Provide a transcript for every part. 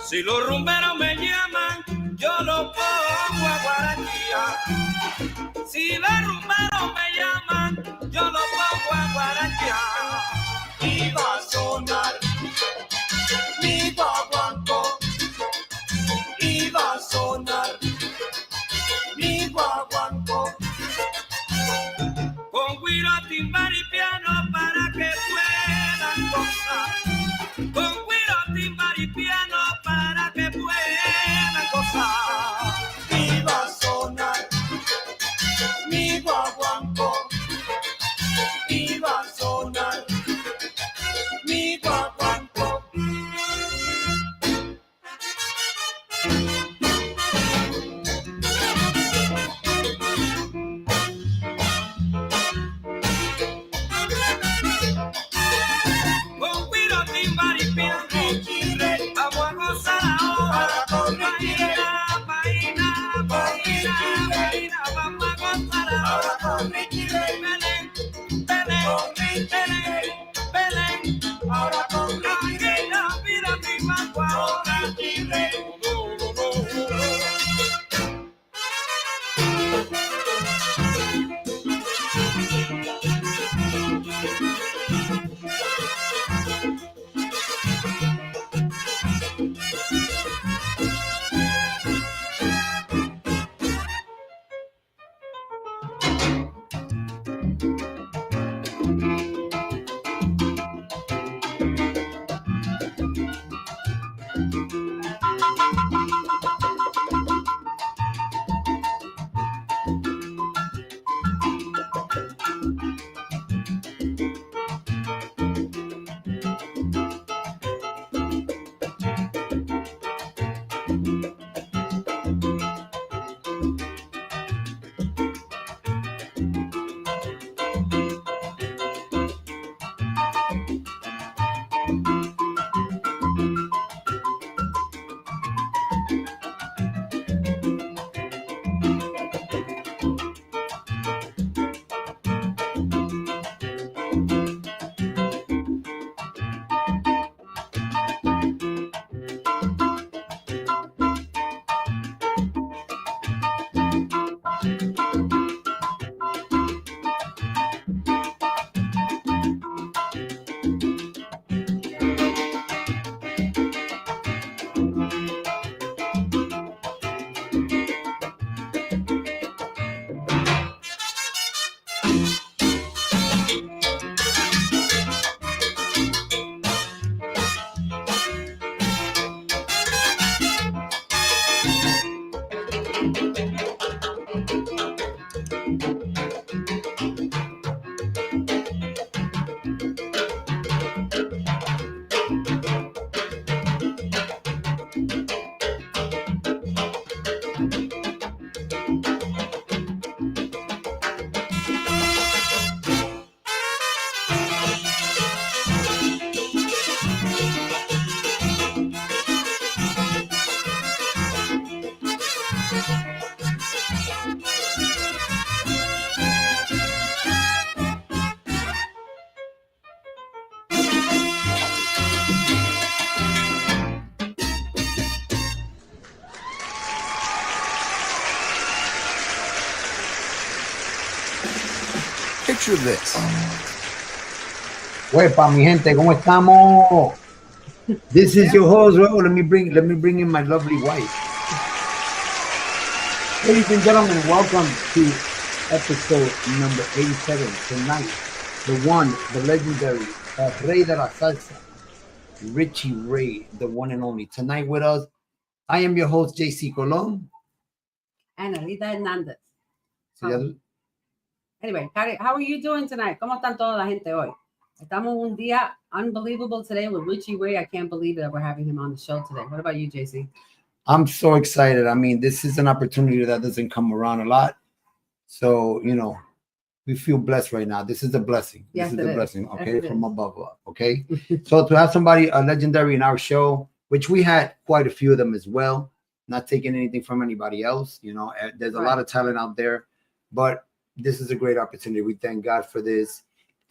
Si los rumberos me llaman, yo los pongo a guarachear. Si los rumberos me llaman, yo los pongo a guarachear. Y va a sonar mi guaguancó. Y va a sonar mi guaguancó. Con güiro, timbal y piano para que puedan gozar. Con güiro, timbal y piano para que puedan gozar. Y va a sonar mi guaguancó. Y va a sonar mi guaguancó. Con güiro, timbal y piano, vamos a gozar ahora. Paina, vamos a gozar ahora. Con Richie Ray, Belén, ahora con Richie Ray, mira mi mango ahora. Richie Ray. Picture this. Huepa, mi gente, ¿cómo estamos? This is your host, Raul. Let me bring in my lovely wife. Ladies and gentlemen, welcome to episode number 87. Tonight, the one, the legendary, el rey de la salsa, Richie Ray, the one and only. Tonight with us, I am your host, JCee Colon. And Alida Hernandez. So, anyway, how are you doing tonight? ¿Cómo están toda la gente hoy? Estamos un día unbelievable today with Richie Ray. I can't believe that we're having him on the show today. What about you, JC? I'm so excited. I mean, this is an opportunity that doesn't come around a lot. So, you know, we feel blessed right now. This is a blessing. Yes, this is a blessing, okay, yes, from above, okay? So to have somebody, a legendary in our show, which we had quite a few of them as well, not taking anything from anybody else, you know, there's a lot of talent out there, but this is a great opportunity. We thank God for this.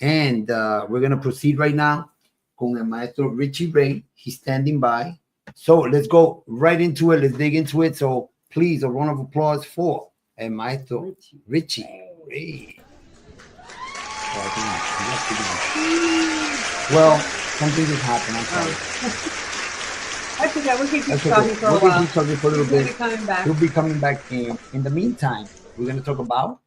And we're going to proceed right now con el maestro Richie Ray. He's standing by. So let's go right into it. Let's dig into it. So please, a round of applause for El Maestro Richie Ray. Well, something just happened. I'm sorry. I forgot. We can keep That's talking okay. for a We can while. keep talking for a little He'll bit. be coming back. He'll be coming back in. In the meantime, we're gonna talk about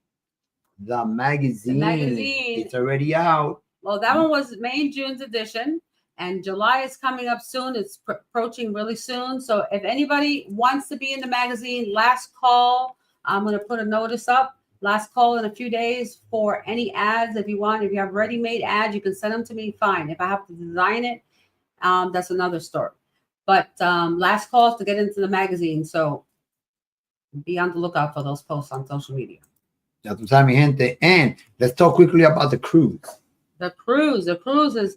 the magazine. The magazine. It's already out. Well, that one was May and June's edition, and July is coming up soon. It's approaching really soon. So if anybody wants to be in the magazine, last call. I'm going to put a notice up. Last call in a few days for any ads. If you want, if you have ready-made ads, you can send them to me. Fine. If I have to design it, that's another story. But last call is to get into the magazine. So be on the lookout for those posts on social media. Ya tú sabes, mi gente. And let's talk quickly about the cruise. The cruise is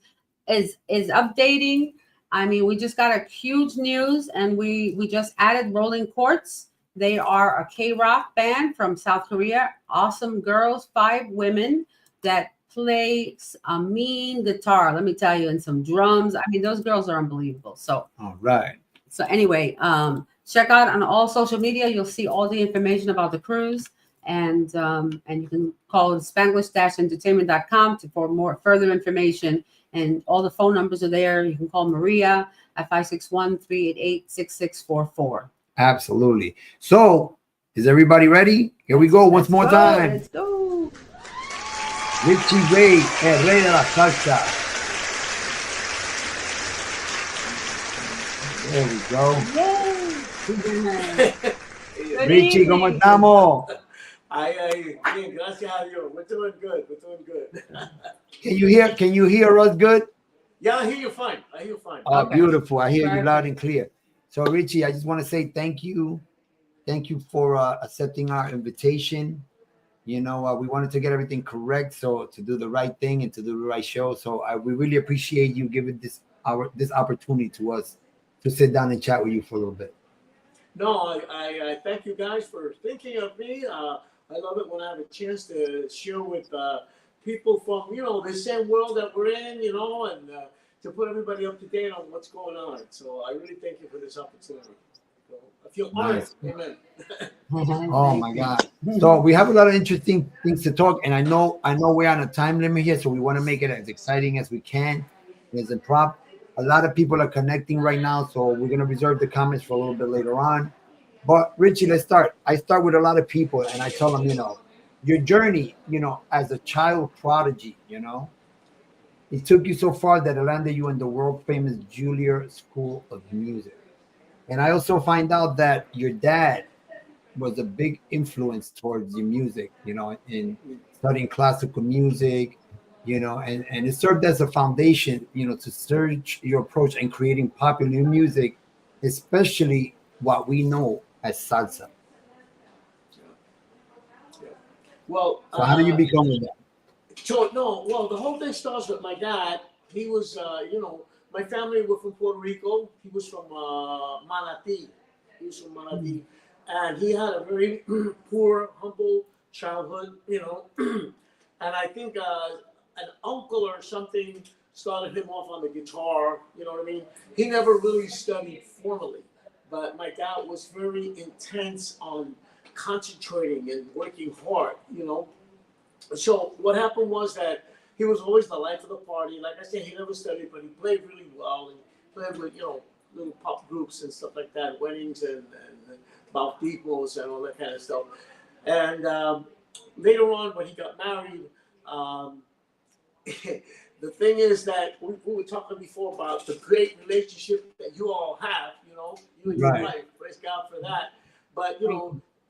updating. I mean, we just got a huge news, and we just added Rolling Quartz. They are a K-rock band from South Korea. Awesome girls, 5 women that play a mean guitar. Let me tell you, and some drums. I mean, those girls are unbelievable. So, all right. So anyway, check out on all social media. You'll see all the information about the cruise. And you can call Spanglish-entertainment.com for more further information, and all the phone numbers are there. You can call Maria at 561-388-6644. Absolutely. So, is everybody ready? Here we go. Once more time. Let's go. Richie Ray, el rey de la salsa. There we go. Yay. Richie, ¿cómo estamos? Ay, bien, gracias a Dios. We're doing good. Can you hear us good? Yeah, I hear you fine. Oh, Okay. beautiful. I hear you Perfect. loud and clear. So, Richie, I just want to say thank you. Thank you for accepting our invitation. You know, we wanted to get everything correct, so to do the right thing and to do the right show. So we really appreciate you giving this opportunity to us to sit down and chat with you for a little bit. No, I thank you guys for thinking of me. I love it when I have a chance to share with people from, the same world that we're in, and to put everybody up to date on what's going on. So I really thank you for this opportunity. So I feel honored. Nice. Amen. Oh my God. So we have a lot of interesting things to talk, and I know we're on a time limit here, so we want to make it as exciting as we can. As a prop, a lot of people are connecting right now, so we're gonna reserve the comments for a little bit later on. But Richie, let's start. I start with a lot of people, and I tell them, your journey, as a child prodigy, it took you so far that it landed you in the world famous Juilliard School of Music. And I also find out that your dad was a big influence towards your music, in studying classical music, and it served as a foundation, to search your approach and creating popular music, especially what we know as salsa. Yeah. Well, So how do you become that? Well, the whole thing starts with my dad. He was, my family were from Puerto Rico. He was from Manatí. And he had a very poor, humble childhood, and I think an uncle or something started him off on the guitar, you know what I mean? He never really studied formally, but my dad was very intense on concentrating and working hard, So what happened was that he was always the life of the party. Like I said, he never studied, but he played really well. And he played with, little pop groups and stuff like that, weddings and bautismos and all that kind of stuff. And later on, when he got married, the thing is that we were talking before about the great relationship that you all have, you and your wife. Praise God for that. But,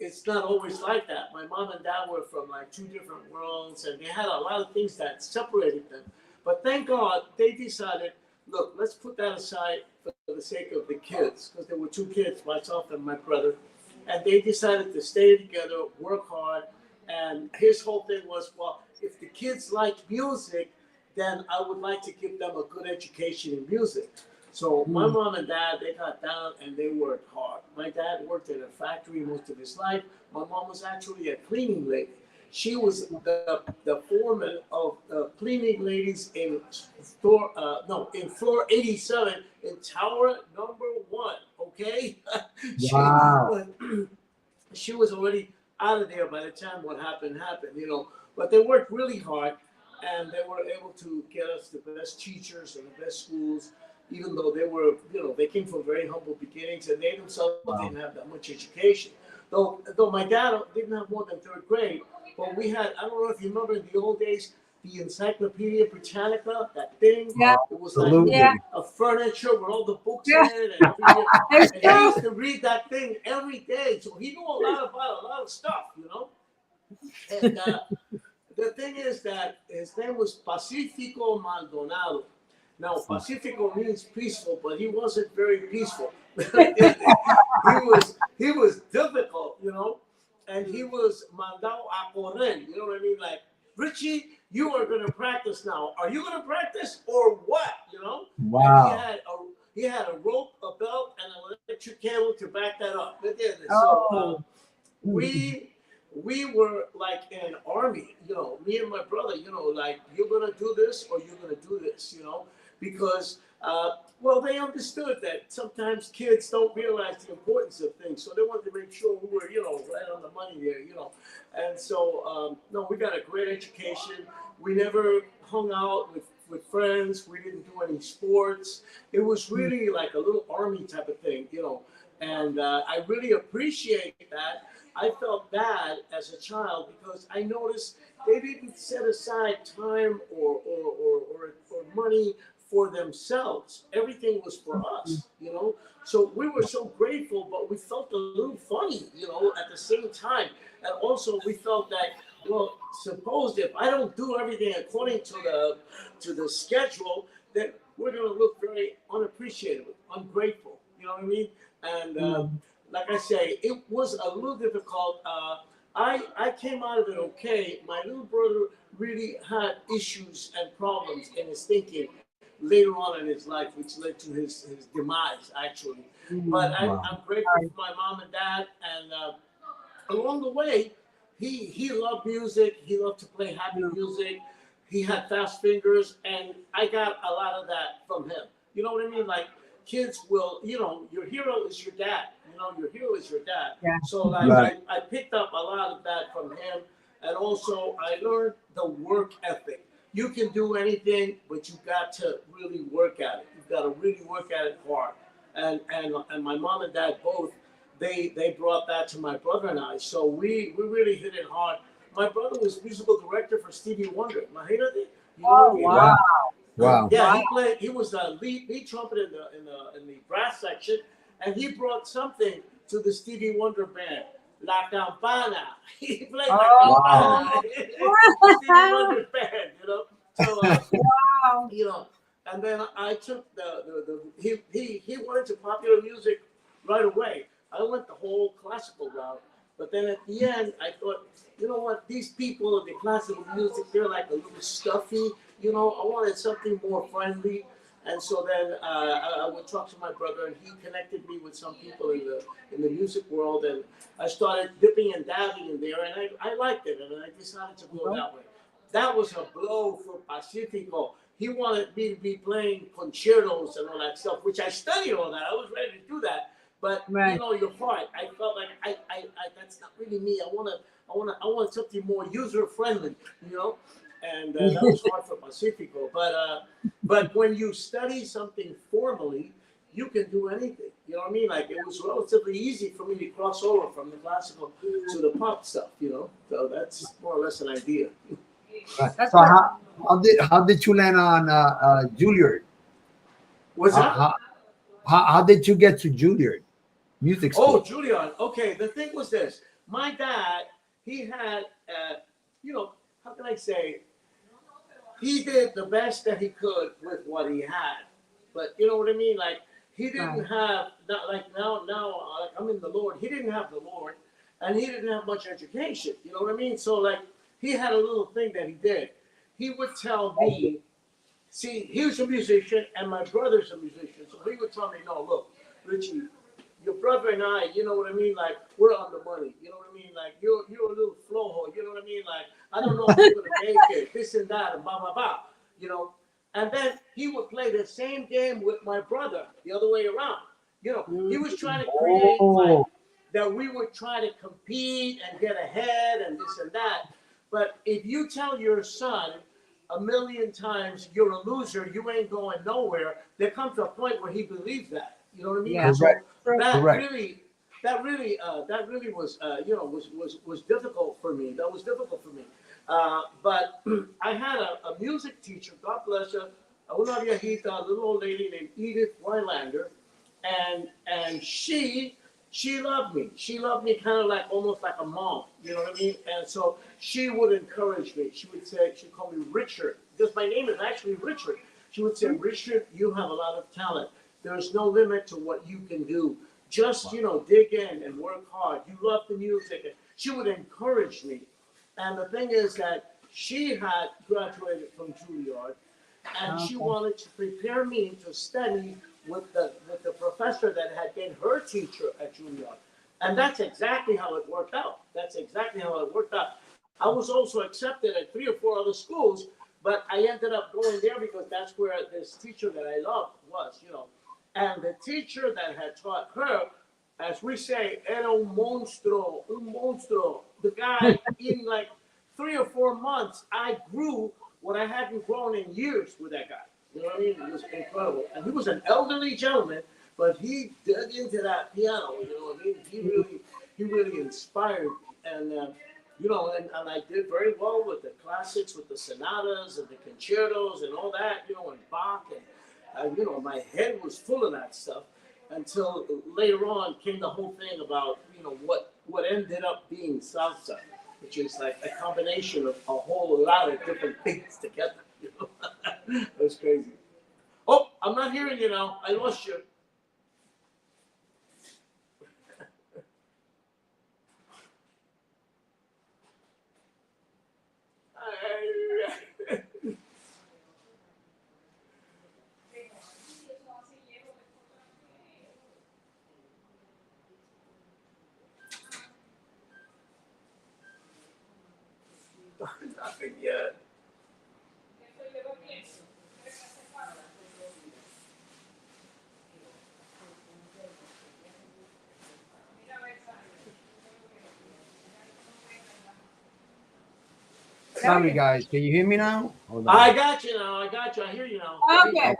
it's not always like that. My mom and dad were from like 2 different worlds, and they had a lot of things that separated them. But thank God they decided, look, let's put that aside for the sake of the kids, because there were 2 kids, myself and my brother. And they decided to stay together, work hard. And his whole thing was, well, if the kids like music, then I would like to give them a good education in music. So my mom and dad, they got down and they worked hard. My dad worked in a factory most of his life. My mom was actually a cleaning lady. She was the foreman of cleaning ladies in floor in floor 87 in tower number 1. Okay, Wow. she was already out of there by the time what happened, you know. But they worked really hard, and they were able to get us the best teachers and the best schools, even though they were, you know, they came from very humble beginnings, and they themselves didn't have that much education. Though my dad didn't have more than 3rd grade, but we had, I don't know if you remember in the old days, the Encyclopedia Britannica, that thing. Yeah. It was Absolutely. like a furniture with all the books in it, and everything. And he used to read that thing every day, so he knew a lot about a lot of stuff, you know. And the thing is that his name was Pacifico Maldonado. Now, Pacifico means peaceful, but he wasn't very peaceful. he was difficult, you know, and he was mandado a correr. You know what I mean? Like, Richie, you are going to practice now. Are you going to practice or what? You know? Wow. And he had a rope, a belt, and an electric cable to back that up. Oh. So we were like an army, you know, me and my brother, you know, like, you're going to do this or you're going to do this, you know, because, well, they understood that sometimes kids don't realize the importance of things. So they wanted to make sure we were, you know, right on the money there, you know. And so, no, we got a great education. We never hung out with friends. We didn't do any sports. It was really like a little army type of thing, you know. And I really appreciate that. I felt bad as a child because I noticed they didn't set aside time or money for themselves. Everything was for us, you know. So we were so grateful, but we felt a little funny, you know, at the same time. And also we felt that, well, suppose if I don't do everything according to the schedule, then we're going to look very unappreciative, ungrateful. You know what I mean? And like I say, it was a little difficult. I came out of it okay. My little brother really had issues and problems in his thinking later on in his life, which led to his demise, actually. But I'm grateful for my mom and dad. And along the way, he loved music. He loved to play happy music. He had fast fingers, and I got a lot of that from him. You know what I mean? Like, kids will, you know, your hero is your dad. You know, your hero is your dad. Yeah. So, like, Right. I picked up a lot of that from him. And also, I learned the work ethic. You can do anything, but you got to really work at it. You've got to really work at it hard. And my mom and dad both, they brought that to my brother and I. So we really hit it hard. My brother was musical director for Stevie Wonder. Imagínate. You Oh, know, wow. Wow. yeah, Wow. he was the lead trumpet in the brass section, and he brought something to the Stevie Wonder band, La Campana. He played La Campana. Stevie Wonder band, you know. So Wow. you know, and then I took he went into popular music right away. I went the whole classical route, but then at the end I thought, you know what, these people in the classical music, they're like a little stuffy. You know, I wanted something more friendly. And so then I would talk to my brother, and he connected me with some people in the music world, and I started dipping and dabbing in there, and I liked it, and I decided to go that way. That was a blow for Pacifico. He wanted me to be playing concertos and all that stuff, which I studied all that. I was ready to do that, but Right. you know, your heart. I felt like I that's not really me. I want something more user friendly, you know. And that was hard for Pacifico. But when you study something formally, you can do anything. You know what I mean? Like, it was relatively easy for me to cross over from the classical to the pop stuff. You know, so that's more or less an idea. So how did you land on Juilliard? What's that? How did you get to Juilliard music school? Oh, Julian. Okay, the thing was this. My dad, he had, you know, how can I say? He did the best that he could with what he had. But you know what I mean? Like, he didn't have, not like now, like, I'm in the Lord. He didn't have the Lord, and he didn't have much education. You know what I mean? So, like, he had a little thing that he did. He would tell me, see, he was a musician, and my brother's a musician. So he would tell me, no, look, Richie, your brother and I, you know what I mean? Like, we're on the money. You know what I mean? Like, you're a little flojo. You know what I mean? Like, I don't know if you're going to make it, this and that, and blah, blah, blah. You know? And then he would play the same game with my brother the other way around. You know, he was trying to create, like, that we would try to compete and get ahead and this and that. But if you tell your son a million times you're a loser, you ain't going nowhere, there comes a point where he believes that. You know what I mean? Yeah. So that Correct. really was was difficult for me. That was difficult for me. But I had a music teacher, God bless her, una viejita, a little old lady named Edith Weilander, and she loved me. She loved me kind of like almost like a mom. You know what I mean? And so she would encourage me. She would say, she'd call me Richard, because my name is actually Richard. She would say, Richard, you have a lot of talent. There's no limit to what you can do. Just, you know, dig in and work hard. You love the music. She would encourage me. And the thing is that she had graduated from Juilliard, and she wanted to prepare me to study with the professor that had been her teacher at Juilliard. And that's exactly how it worked out. I was also accepted at 3 or 4 other schools, but I ended up going there because that's where this teacher that I loved was, you know. And the teacher that had taught her, as we say, era un monstruo. The guy, in like 3 or 4 months, I grew what I hadn't grown in years with that guy. You know what I mean? It was incredible. And he was an elderly gentleman, but he dug into that piano. You know what I mean? He really inspired me. And you know, and I did very well with the classics, with the sonatas and the concertos and all that. You know, and Bach, and you know, my head was full of that stuff until later on came the whole thing about, you know, what ended up being salsa, which is like a combination of a whole lot of different things together. You know? It was crazy. Oh, I'm not hearing you now. I lost you. Nothing yet. Sorry, guys. Can you hear me now? Hold on. I got you now. I hear you now. Okay.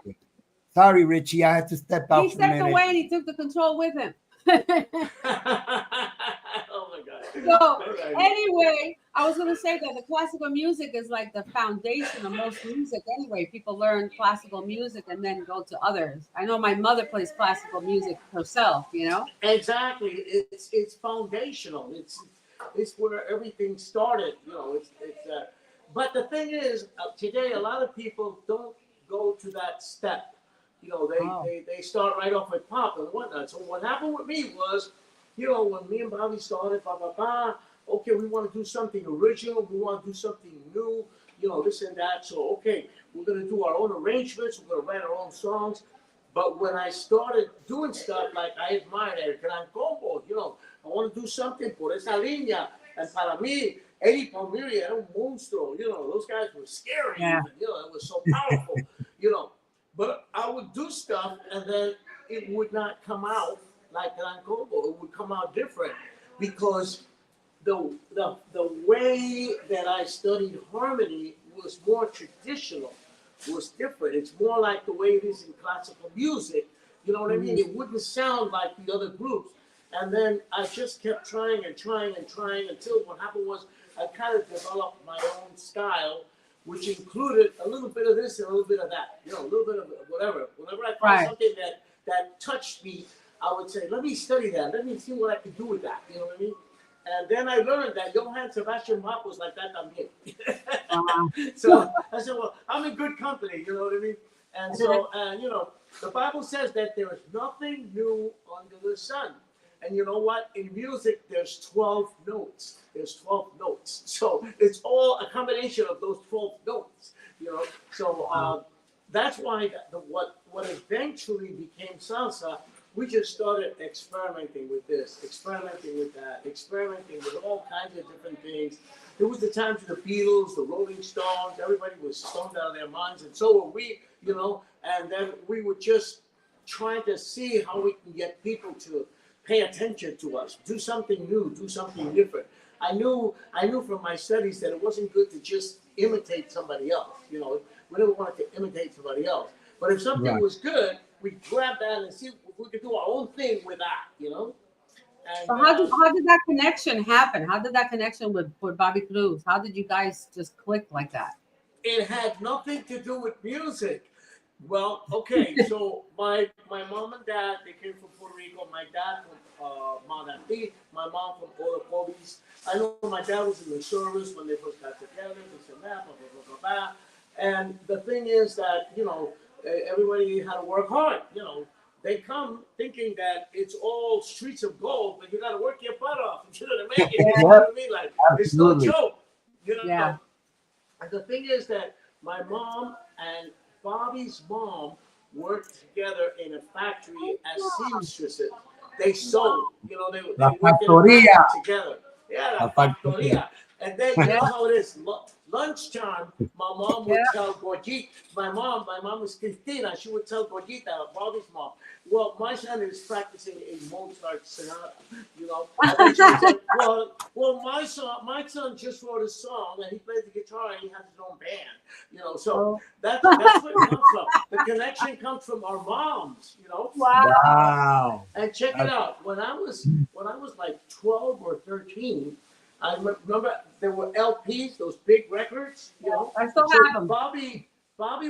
Sorry, Richie. I had to step out He for a stepped minute. away and he took the control with him. Oh my God. So anyway, I was going to say that the classical music is like the foundation of most music. Anyway, people learn classical music and then go to others. I know my mother plays classical music herself. You know. Exactly. It's foundational. It's where everything started. You know. But the thing is, today a lot of people don't go to that step. You know, they start right off with pop and whatnot. So what happened with me was, you know, when me and Bobby started, okay, we want to do something original. We want to do something new, you know, this and that. So, okay, we're going to do our own arrangements. We're going to write our own songs. But when I started doing stuff like I admired El Gran Combo, you know, I want to do something por esa línea. And para mí, Eddie Palmieri era un monstruo. You know, those guys were scary. Yeah. Even, you know, it was so powerful, you know. But I would do stuff and then it would not come out like Gran Combo. It would come out different because the way that I studied harmony was more traditional, was different. It's more like the way it is in classical music. You know what I mean? It wouldn't sound like the other groups. And then I just kept trying until what happened was I kind of developed my own style, which included a little bit of this and a little bit of that, you know, a little bit of whatever. Whenever I found something that touched me, I would say, let me study that. Let me see what I can do with that. You know what I mean? And then I learned that Johann Sebastian Bach was like that también. So I said, well, I'm in good company. You know what I mean? And so, you know, the Bible says that there is nothing new under the sun. And you know what? In music, there's 12 notes. There's 12 notes. So it's all a combination of those 12 notes, you know. So that's why what eventually became salsa we just started experimenting with this, experimenting with that, experimenting with all kinds of different things. It was the time for the Beatles, the Rolling Stones, everybody was stoned out of their minds, and so were we, you know, and then we were just trying to see how we can get people to pay attention to us, do something new, do something different. I knew from my studies that it wasn't good to just imitate somebody else, you know, we never wanted to imitate somebody else. But if something was good, we grab that and see if we could do our own thing with that, you know. And, So how did that connection happen? How did that connection with Bobby Cruz? How did you guys just click like that? it had nothing to do with music. Well, okay, so my mom and dad, they came from Puerto Rico. My dad from Manatí, my mom from Orocovis. I know my dad was in the service when they first got together, this and that, blah, blah, blah, blah, blah. And the thing is that, you know, everybody had to work hard, you know. They come thinking that it's all streets of gold, but you got to work your butt off. You know what I mean? You know what I mean? Like, it's no joke, you know. Yeah. And the thing is that my mom and Bobby's mom worked together in a factory as seamstresses. They sewed, you know, they worked in a factory together. Yeah, la factoría. And then you know how it is. Lunchtime, my mom would tell Gordita, my mom was Cristina, she would tell Gordita, Bobby's mom, well, my son is practicing a Mozart sonata, you know. And she would say, well, my son just wrote a song and he plays the guitar and he has his own band, you know. So that's where it comes from. The connection comes from our moms, you know. Wow. And check it out. When I was like 12 or 13, I remember there were LPs, those big records, you know. I still have them. Bobby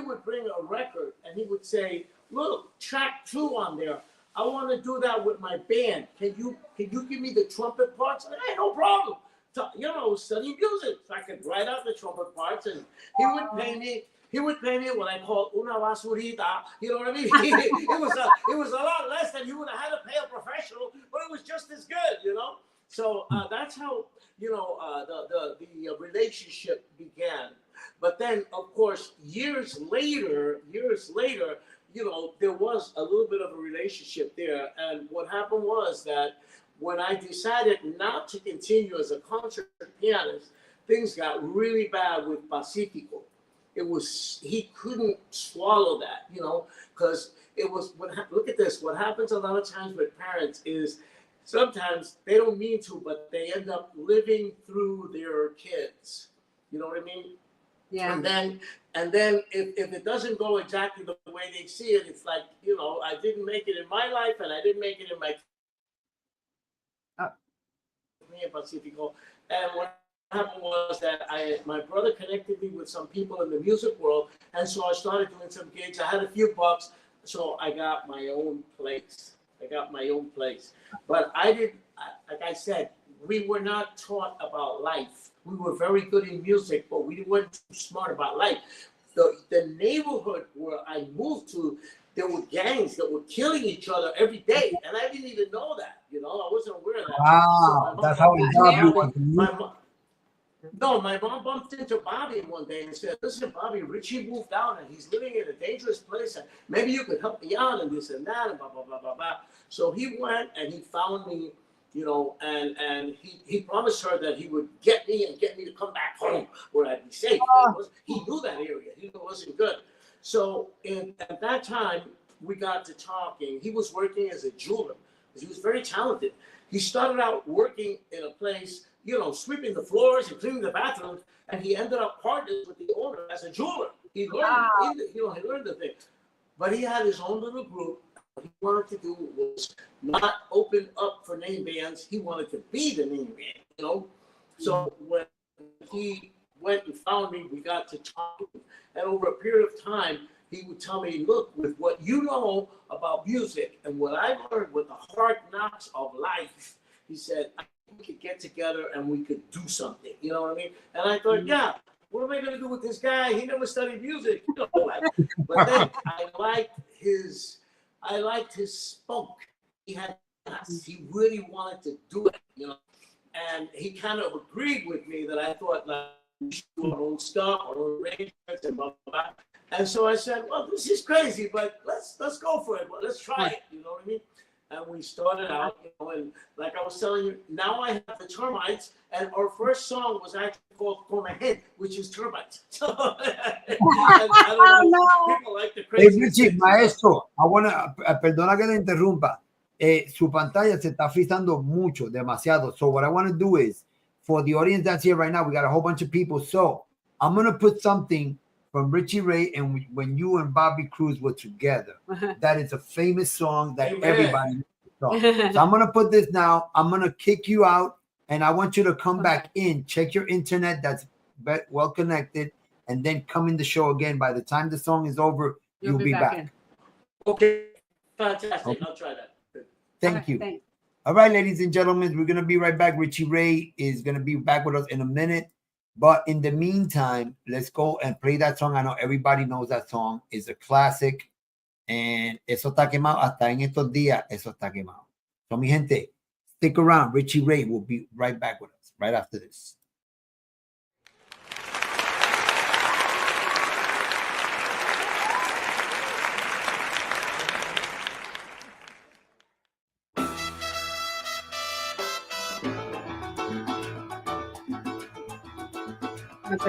would bring a record and he would say, look, track 2 on there. I want to do that with my band. Can you give me the trumpet parts? And hey, no problem. So, you know, study music. So I could write out the trumpet parts and he would pay me. He would pay me what I call una basurita. You know what I mean? It was a lot less than you would have had to pay a professional, but it was just as good, you know. So that's how, you know, the relationship began. But then, of course, years later, you know, there was a little bit of a relationship there. And what happened was that when I decided not to continue as a concert pianist, things got really bad with Pacifico. He couldn't swallow that, you know, because it was, look at this, what happens a lot of times with parents is sometimes they don't mean to, but they end up living through their kids. You know what I mean? Yeah. And then if it doesn't go exactly the way they see it, it's like, you know, I didn't make it in my life and I didn't make it in my me in Pacifico. And what happened was that my brother connected me with some people in the music world, and so I started doing some gigs. I had a few bucks, so I got my own place. But I did, like I said, we were not taught about life. We were very good in music, but we weren't too smart about life. The neighborhood where I moved to, there were gangs that were killing each other every day, and I didn't even know that. You know, I wasn't aware of that. Wow, so that's how we got my mom bumped into Bobby one day and said, listen, Bobby, Richie moved out and he's living in a dangerous place and maybe you could help me out and this and that and blah, blah, blah, blah, blah. So he went and he found me, you know, and he promised her that he would get me to come back home where I'd be safe. He knew that area. He knew it wasn't good. So at that time, we got to talking. He was working as a jeweler. He was very talented. He started out working in a place, you know, sweeping the floors and cleaning the bathrooms, and he ended up partners with the owner as a jeweler. He learned, he learned the thing. But he had his own little group. What he wanted to do was not open up for name bands. He wanted to be the name band, you know. So when he went and found me, we got to talk. And over a period of time, he would tell me, look, with what you know about music and what I learned with the hard knocks of life, he said, we could get together and we could do something. You know what I mean? And I thought, yeah, what am I going to do with this guy? He never studied music. You know, like, but then I liked his spunk. He really wanted to do it, you know. And he kind of agreed with me that I thought, like, we should do our own stuff, our own arrangements, and blah, blah, blah. And so I said, well, this is crazy, but let's go for it. Well, let's try it. You know what I mean? and we started out, and like I was telling you, now I have the termites, and our first song was actually called Come Ahead, which is termites. So, people like the crazy. Hey, Richie, maestro, I wanna, perdona que te interrumpa. Su pantalla se está frizando mucho, demasiado. So what I want to do is, for the audience that's here right now, we got a whole bunch of people. So I'm going to put something from Richie Ray and when you and Bobby Cruz were together. That is a famous song that everybody knows. So I'm going to put this now. I'm going to kick you out, and I want you to come back in, check your internet that's well connected, and then come in the show again. By the time the song is over, you'll be back. Okay, fantastic. Okay. I'll try that. Thank you. Thanks. All right, ladies and gentlemen, we're going to be right back. Richie Ray is going to be back with us in a minute. But in the meantime, let's go and play that song. I know everybody knows that song. It's a classic. And eso está quemado. Hasta en estos días, eso está quemado. So, mi gente, stick around. Richie Ray will be right back with us right after this. I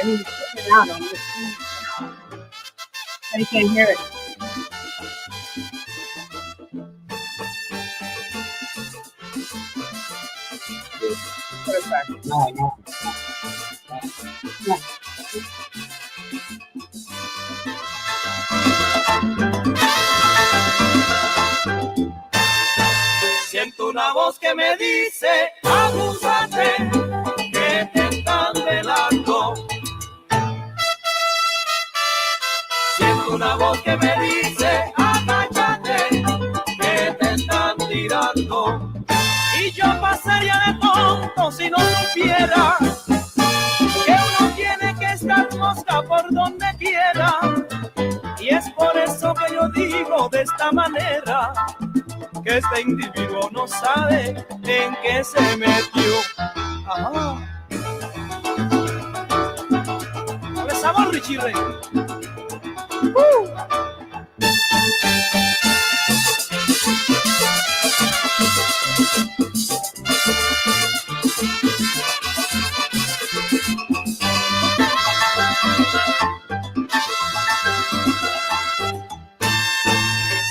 need to put it out on this. I can't hear it. Put it back. No. Siento una voz que me dice, abúsate, que te están velando. Siento una voz que me dice, agáchate, que te están tirando. Y yo pasaría de tonto si no supiera que uno tiene que estar mosca por donde quiera. Y es por eso que yo digo de esta manera, que este individuo no sabe en qué se metió. Ajá. Con el sabor, Richie Ray.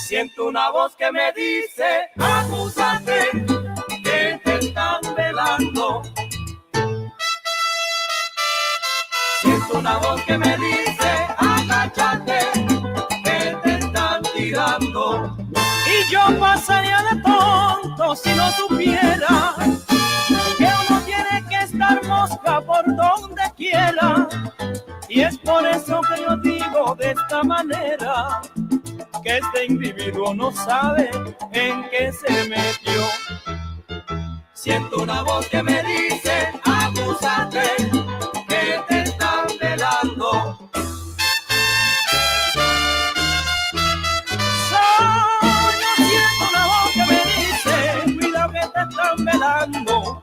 Siento una voz que me dice, acúsate, que te están velando. Siento una voz que me dice, agáchate, que te están tirando. Y yo pasaría de tonto si no supiera que uno tiene que estar mosca por donde quiera. Y es por eso que yo digo de esta manera, que este individuo no sabe en qué se metió. Siento una voz que me dice, acúsate, que te están velando. Yo siento una voz que me dice, cuidado que te están velando.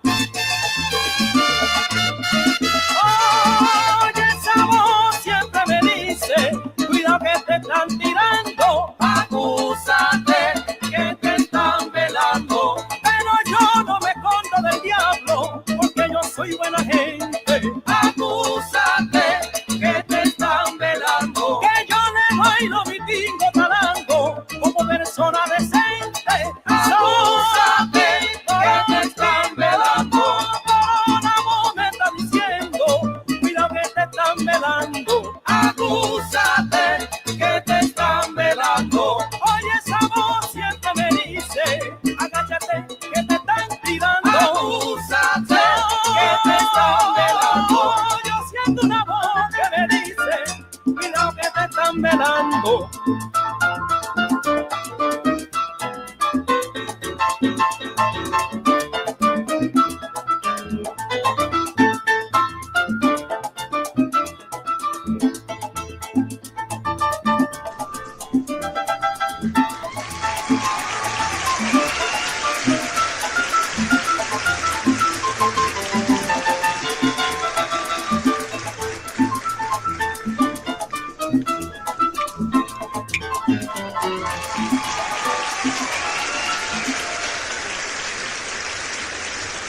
Oye, esa voz siempre me dice, cuidado que te están tirando. Acúsate, que te están velando. Pero yo no me escondo del diablo,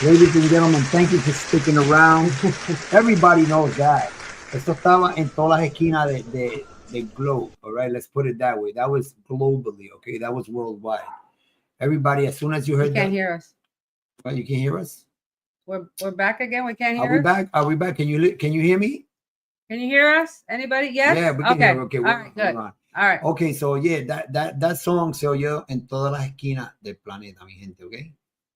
Ladies and gentlemen, thank you for sticking around. Everybody knows that. Esto estaba en todas las esquinas de globe. All right, let's put it that way. That was globally, okay? That was worldwide. Everybody, as soon as you heard You can't hear us. What, you can't hear us? We're back again. We can't hear Are we us? back? Are we back? Can you hear me? Can you hear us? Anybody? Yes? Yeah, we can okay. hear. Okay, all right, good. All right. Okay, so yeah, that song se oyó en todas las esquinas del planeta, mi gente, okay?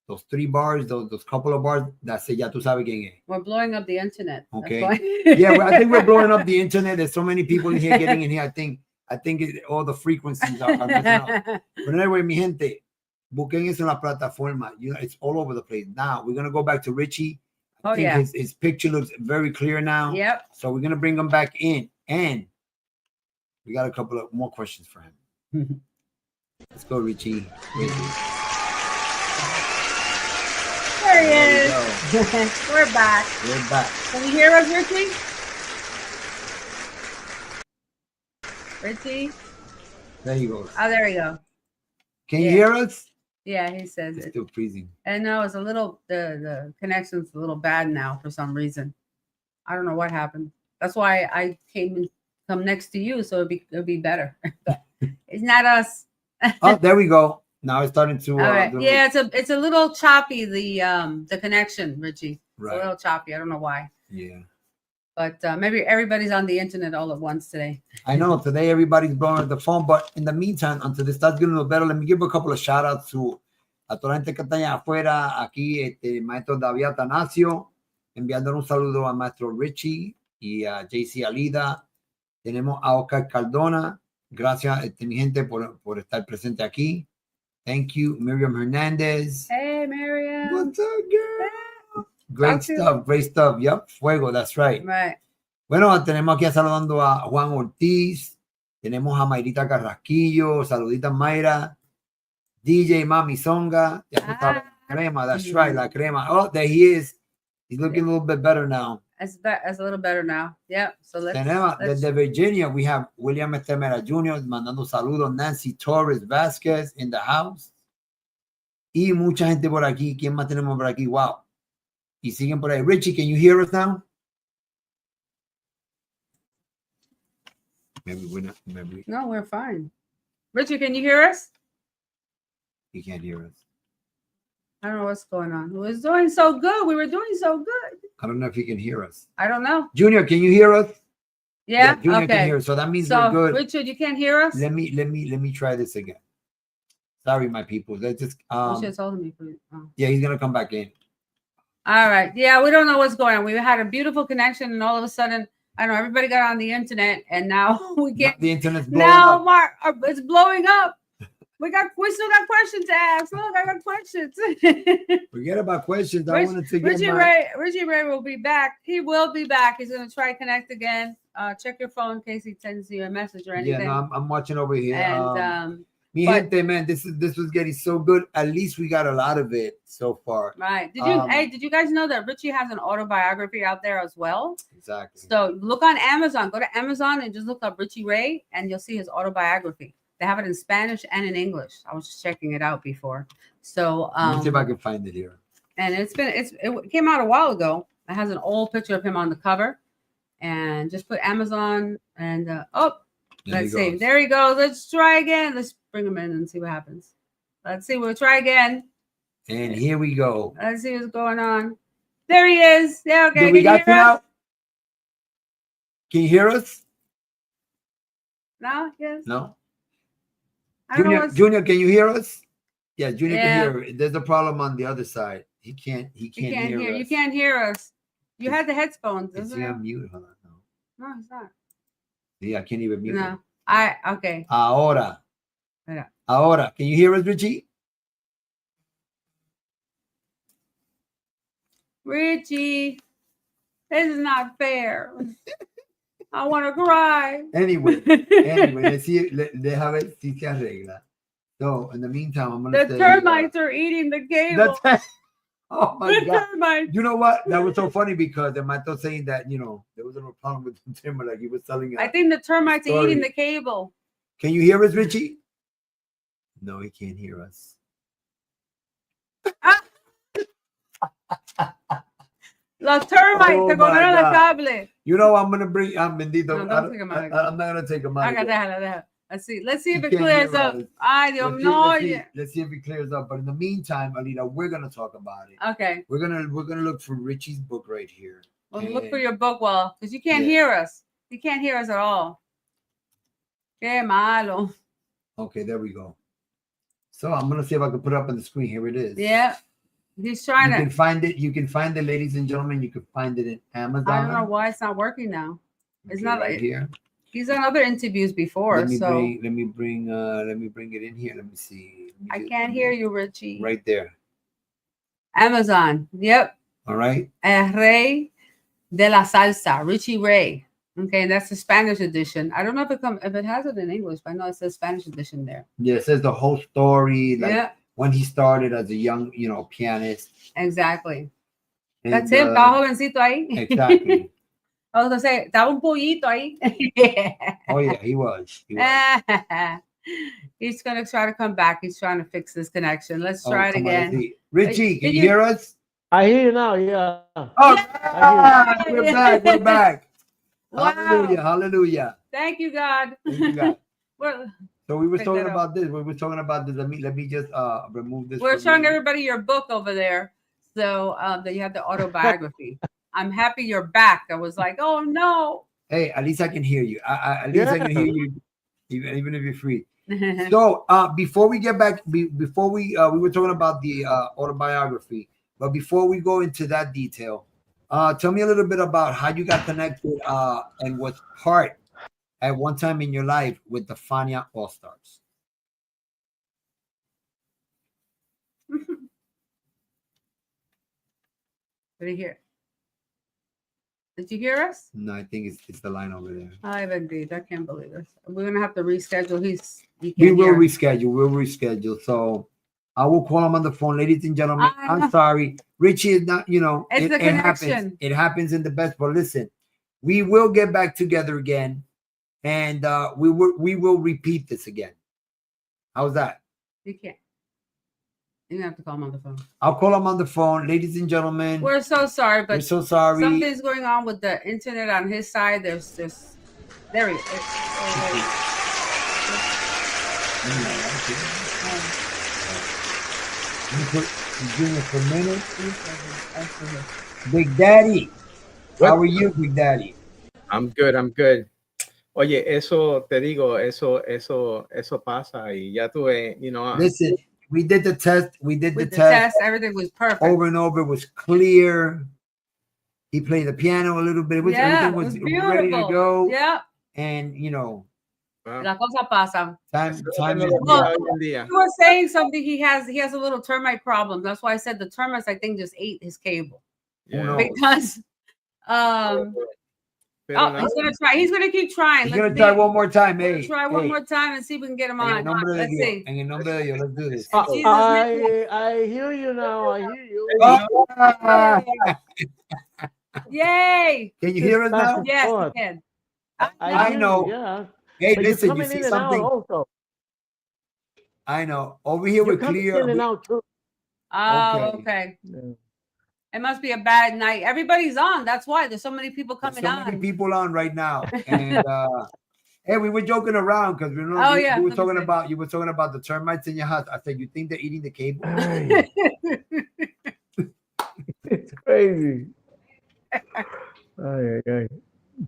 Those 3 bars, those couple of bars, that's it. Ya tú sabes quién es. We're blowing up the internet. Okay. Yeah, I think we're blowing up the internet. There's so many people in here getting in here. I think all the frequencies are messing up. But anyway, mi gente, busquen eso en la plataforma. You know, it's all over the place. Now we're gonna go back to Richie. I think his picture looks very clear now. Yep. So we're gonna bring him back in, and we got a couple of more questions for him. Let's go, Richie. There he is. We're back. We're back. Can you hear us, Richie? Richie? There you go. Oh, there you go. Can you hear us? Yeah, he says It's it. still freezing. And no, it's a little, the connection's a little bad now for some reason. I don't know what happened. That's why I come next to you, so it'll be better. It's not us. Oh, there we go. Now it's starting to. All right. Yeah, it's a little choppy, the connection, Richie. It's a little choppy. I don't know why. Yeah. But maybe everybody's on the internet all at once today. I know today everybody's blowing up the phone, but in the meantime, until this starts getting a little better, let me give a couple of shout outs to a toda la gente que está allá afuera. Aquí, maestro David Atanasio, enviando un saludo a maestro Richie y a JCee Alida. Tenemos a Oscar Cardona. Gracias, mi gente, por estar presente aquí. Thank you, Miriam Hernandez. Hey, Miriam. What's up, girl? Great stuff. Yep, fuego, that's right. Right. Bueno, tenemos aquí saludando a Juan Ortiz. Tenemos a Mayrita Carrasquillo. Saluditas, Mayra. DJ Mami Songa. Crema, that's right, la crema. Oh, there he is. He's looking a little bit better now. It's a little better now. Yep. So let's. Desde Virginia, we have William Estemera Jr. mandando saludos. Nancy Torres Vázquez in the house. Y mucha gente por aquí. ¿Quién más tenemos por aquí? Wow. Y siguen por ahí. Richie, can you hear us now? Maybe we're not. Maybe. No, we're fine. Richie, can you hear us? He can't hear us. I don't know what's going on. We was doing so good. We were doing so good. I don't know if he can hear us. I don't know. Junior, can you hear us? Yeah. Junior okay. can hear us. So that means we're good. Richard, you can't hear us? Let me try this again. Sorry, my people. Let's just you should have told me, please. Oh. Yeah, he's gonna come back in. All right. Yeah, we don't know what's going on. We had a beautiful connection, and all of a sudden, I don't know, everybody got on the internet, and now we can't. The internet's blowing now, up. Mark, it's blowing up. We still got questions to ask. Look, I got questions. Forget about questions. I wanted to get Richie Ray will be back. He will be back. He's gonna try to connect again. Check your phone in case he sends you a message or anything. Yeah, no, I'm watching over here. And gente, man, this was getting so good. At least we got a lot of it so far. Right. Did you guys know that Richie has an autobiography out there as well? Exactly. So look on Amazon. Go to Amazon and just look up Richie Ray, and you'll see his autobiography. They have it in Spanish and in English. I was just checking it out before. So let me see if I can find it here. And it came out a while ago. It has an old picture of him on the cover. And just put Amazon and let's see. There he goes. Let's try again. Let's bring him in and see what happens. Let's see. We'll try again. And here we go. Let's see what's going on. There he is. Yeah, okay. We got you now? Can you hear us? No? Yes. No. Junior, can you hear us? Yeah, Junior can hear. There's a problem on the other side. He can't hear us. You can't hear us. You had the headphones, Is he on mute? Hold on. No, he's not. Yeah, I can't even mute him. Okay. Ahora. Can you hear us, Richie? Richie, this is not fair. I want to cry. Anyway, deja ver si se arregla. So, in the meantime, I'm gonna. The termites are eating the cable. Oh my God! Termites. You know what? That was so funny because the man was saying that there was no problem with the termite, like he was telling. I think the termites are eating the cable. Can you hear us, Richie? No, he can't hear us. Los termites Oh te my comieron el God. cable. You know, I'm gonna bring. Bendito. No, don't take 'em out again. I'm not gonna take them out. Okay, again. déjala. Let's see if You it can't clears hear up. us. Ay, Dios mío. Let's see if it clears up. But in the meantime, Alida, we're gonna talk about it. Okay. We're gonna look for Richie's book right here. Well, look for your book, well, because you can't hear us. You can't hear us at all. Qué malo. Okay, there we go. So I'm gonna see if I can put it up on the screen. Here it is. Yeah. He's trying You to. can find it. You can find it, ladies and gentlemen. You can find it in Amazon. I don't know why it's not working now. It's not right like here. he's done other interviews before. Let me so bring it in here. Let me see. I can't hear you, Richie. Right there. Amazon. Yep. All right. El Rey de la Salsa, Richie Ray. Okay, that's the Spanish edition. I don't know if it has it in English, but I know it says Spanish edition there. Yeah, it says the whole story. Like, yeah. When he started as a young, pianist. Exactly. And, That's him. Estaba jovencito ahí. Exactly. I was gonna say, estaba un pollito ahí. Oh yeah, he was. He's gonna try to come back. He's trying to fix this connection. Let's try it again. Richie, can you hear us? I hear you now. Yeah. Oh, yeah. We're back. We're back. Wow. Hallelujah. Hallelujah. Thank you, God. Thank you, God. Well, so we were talking about this. We were talking about this. Let me just remove this. We're showing everybody your book over there. So that you have the autobiography. I'm happy you're back. I was like, oh no. Hey, at least I can hear you. At least I can hear you, even if you're free. So before we get back, before we were talking about the autobiography, but before we go into that detail, tell me a little bit about how you got connected and was part at one time in your life with the Fania All Stars. Did you hear? Did you hear us? No, I think it's the line over there. I've agreed. I can't believe this. We're gonna have to reschedule. We will reschedule. We'll reschedule. So I will call him on the phone, ladies and gentlemen. I'm sorry, Richie is not. It's it happens. It happens in the best. But listen, we will get back together again, and we will repeat this again. How's that? You can't. You have to call him on the phone. I'll call him on the phone, ladies and gentlemen. We're so sorry, but we're so sorry. Something's going on with the internet on his side. There's just there he is. For a minute. Big Daddy, how are you, Big Daddy? I'm good. Oye, eso te digo, eso pasa y ya tuve, Listen, we did the test. The test. Everything was perfect. Over and over, it was clear. He played the piano a little bit. Everything was ready to go. Yeah. And La cosa pasa. Time is you were saying something. He has a little termite problem. That's why I said the termites, I think, just ate his cable. Yeah. Because he's gonna keep trying. He's gonna try one more time. Try one more time and see if we can get him on. Let's see. Let's do this. I hear you now. I hear you. Yay! Can you hear us now? Yes, you can. I know. Yeah. Hey, but listen, you see something? I know. Over here, we're clear. In and out too. Oh, okay. Yeah. It must be a bad night. Everybody's on. That's why there's so many people coming on. So many people on right now. And hey, we were joking around because you were talking about the termites in your house. I said, you think they're eating the cable? It's crazy.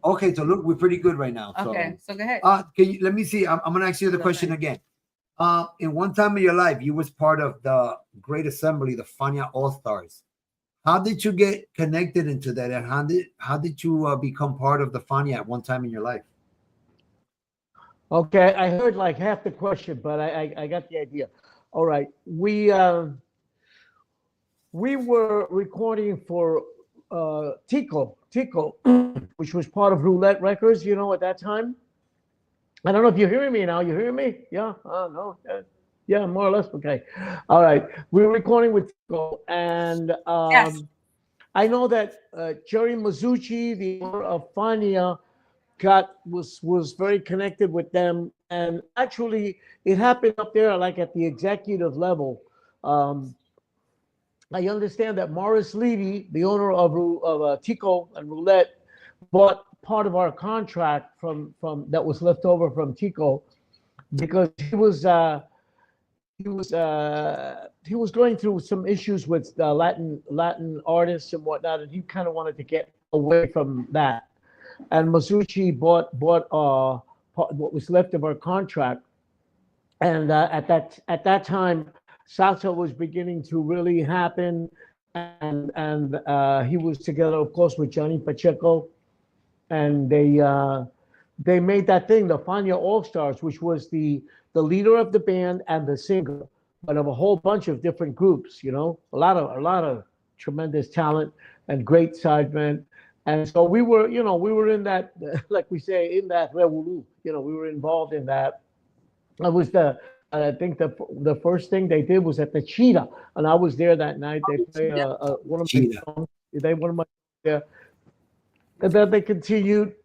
Okay, so look, we're pretty good right now. Okay, so go ahead. Let me see. I'm gonna ask you the question again. In one time in your life, you was part of the Great Assembly, the Fania All Stars. How did you get connected into that, and how did you become part of the Fania at one time in your life? Okay, I heard like half the question, but I got the idea. All right, we were recording for Tico, which was part of Roulette Records, at that time. I don't know if you're hearing me now. You hearing me? Yeah? No? Yeah, more or less. Okay. All right. We were recording with Tico, and yes. I know that Jerry Mazzucci, the owner of Fania, was very connected with them. And actually, it happened up there like at the executive level. I understand that Morris Levy, the owner of Tico and Roulette, bought part of our contract from that was left over from Tico because he was going through some issues with Latin artists and whatnot, and he kind of wanted to get away from that. And Masucci bought what was left of our contract, and at that time, salsa was beginning to really happen, and he was together, of course, with Johnny Pacheco, and they made that thing, the Fania All Stars, which was the leader of the band and the singer, but of a whole bunch of different groups. You know, a lot of tremendous talent and great sidemen. And so we were in that, like we say, in that revolu. You know, we were involved in that. I think the first thing they did was at the Cheetah, and I was there that night. They played one of my songs. One of my yeah. And then they continued,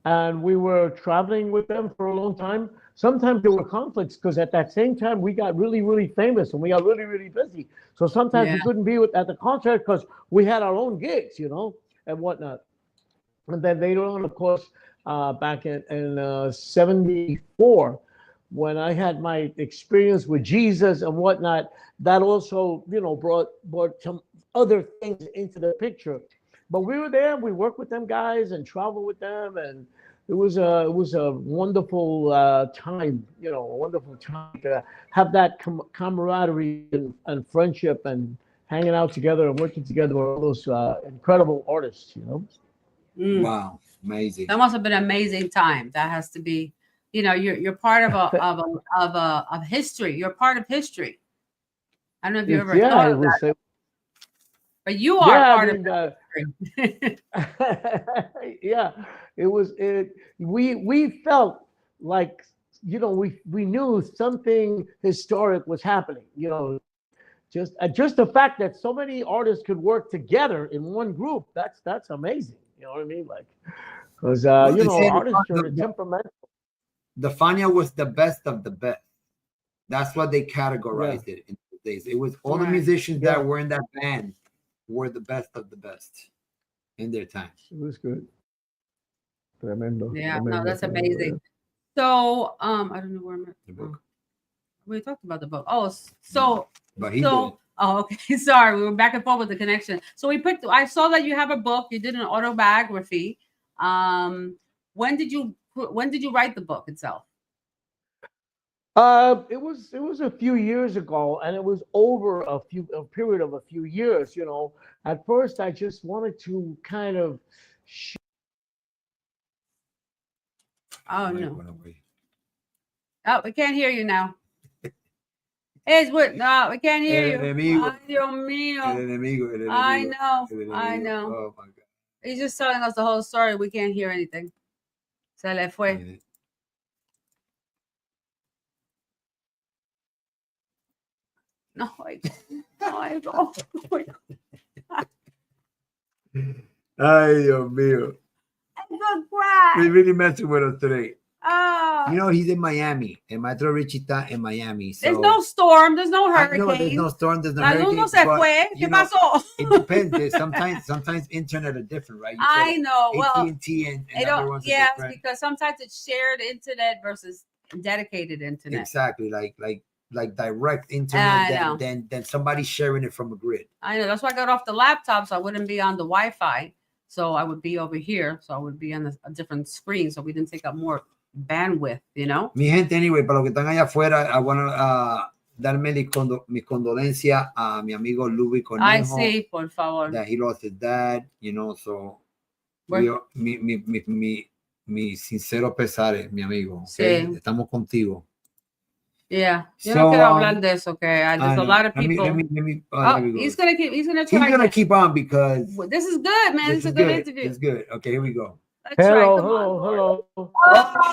and we were traveling with them for a long time. Sometimes there were conflicts because at that same time we got really, really famous and we got really, really busy. So sometimes we couldn't be at the concert because we had our own gigs, you know, and whatnot. And then later on, of course, back in '74, when I had my experience with Jesus and whatnot, that also, you know, brought some other things into the picture. But we were there, we worked with them guys and traveled with them, and it was a wonderful time, you know, a wonderful time to have that camaraderie and friendship and hanging out together and working together with all those incredible artists, you know. Wow, amazing! That must have been an amazing time. That has to be, you know, you're part of of history. You're part of history. I don't know if you ever thought of that. But you are part of history. Yeah, we felt like, you know, we knew something historic was happening, you know, just the fact that so many artists could work together in one group, that's amazing, you know what I mean? Like, because you know, artists are temperamental. The Fania was the best of the best. That's what they categorized it in those days. It was all the musicians that were in that band were the best of the best in their time. It was good. Tremendo. Yeah, tremendo, no, that's tremendo, amazing. Yeah. So, I don't know where I'm at. The book. We talked about the book. Oh, but he did. Oh, okay. Sorry, we were back and forth with the connection. So I saw that you have a book. You did an autobiography. When did you write the book itself? It was a few years ago, and it was over a period of a few years. You know, at first I just wanted to kind of. Oh no! Oh, we can't hear you now. It's what? No, we can't hear you. Enemigo. Ay, Dios mío. El enemigo. I know. I know. Oh my God! He's just telling us the whole story. We can't hear anything. Se le fue. No, I don't. Ay, Dios mío. He's really messing with us today. Oh. You know, he's in Miami. El maestro Richie está in Miami. So there's no storm. There's no hurricane. No, there's no storm. There's no hurricane. No se fue. ¿Qué pasó? It depends. Sometimes internet are different, right? I know. AT&T and other ones. Yes, because sometimes it's shared internet versus dedicated internet. Exactly. Like direct internet than somebody sharing it from a grid. I know. That's why I got off the laptop, so I wouldn't be on the Wi-Fi. So I would be over here. So I would be on a different screen. So we didn't take up more bandwidth, you know. Mi gente, anyway, para los que están allá afuera, I want to darme mis condolencias a mi amigo Luis Conejo. Ay, sí, por favor. That he lost his dad, you know, so mi sincero pesar, mi amigo. Okay? Sí. Estamos contigo. Yeah, yo no quiero hablar de eso. Okay, there's a lot of people. Let me he's gonna keep on because this is good, man. This is a good interview. It's good. Okay, here we go. Hello. Oh,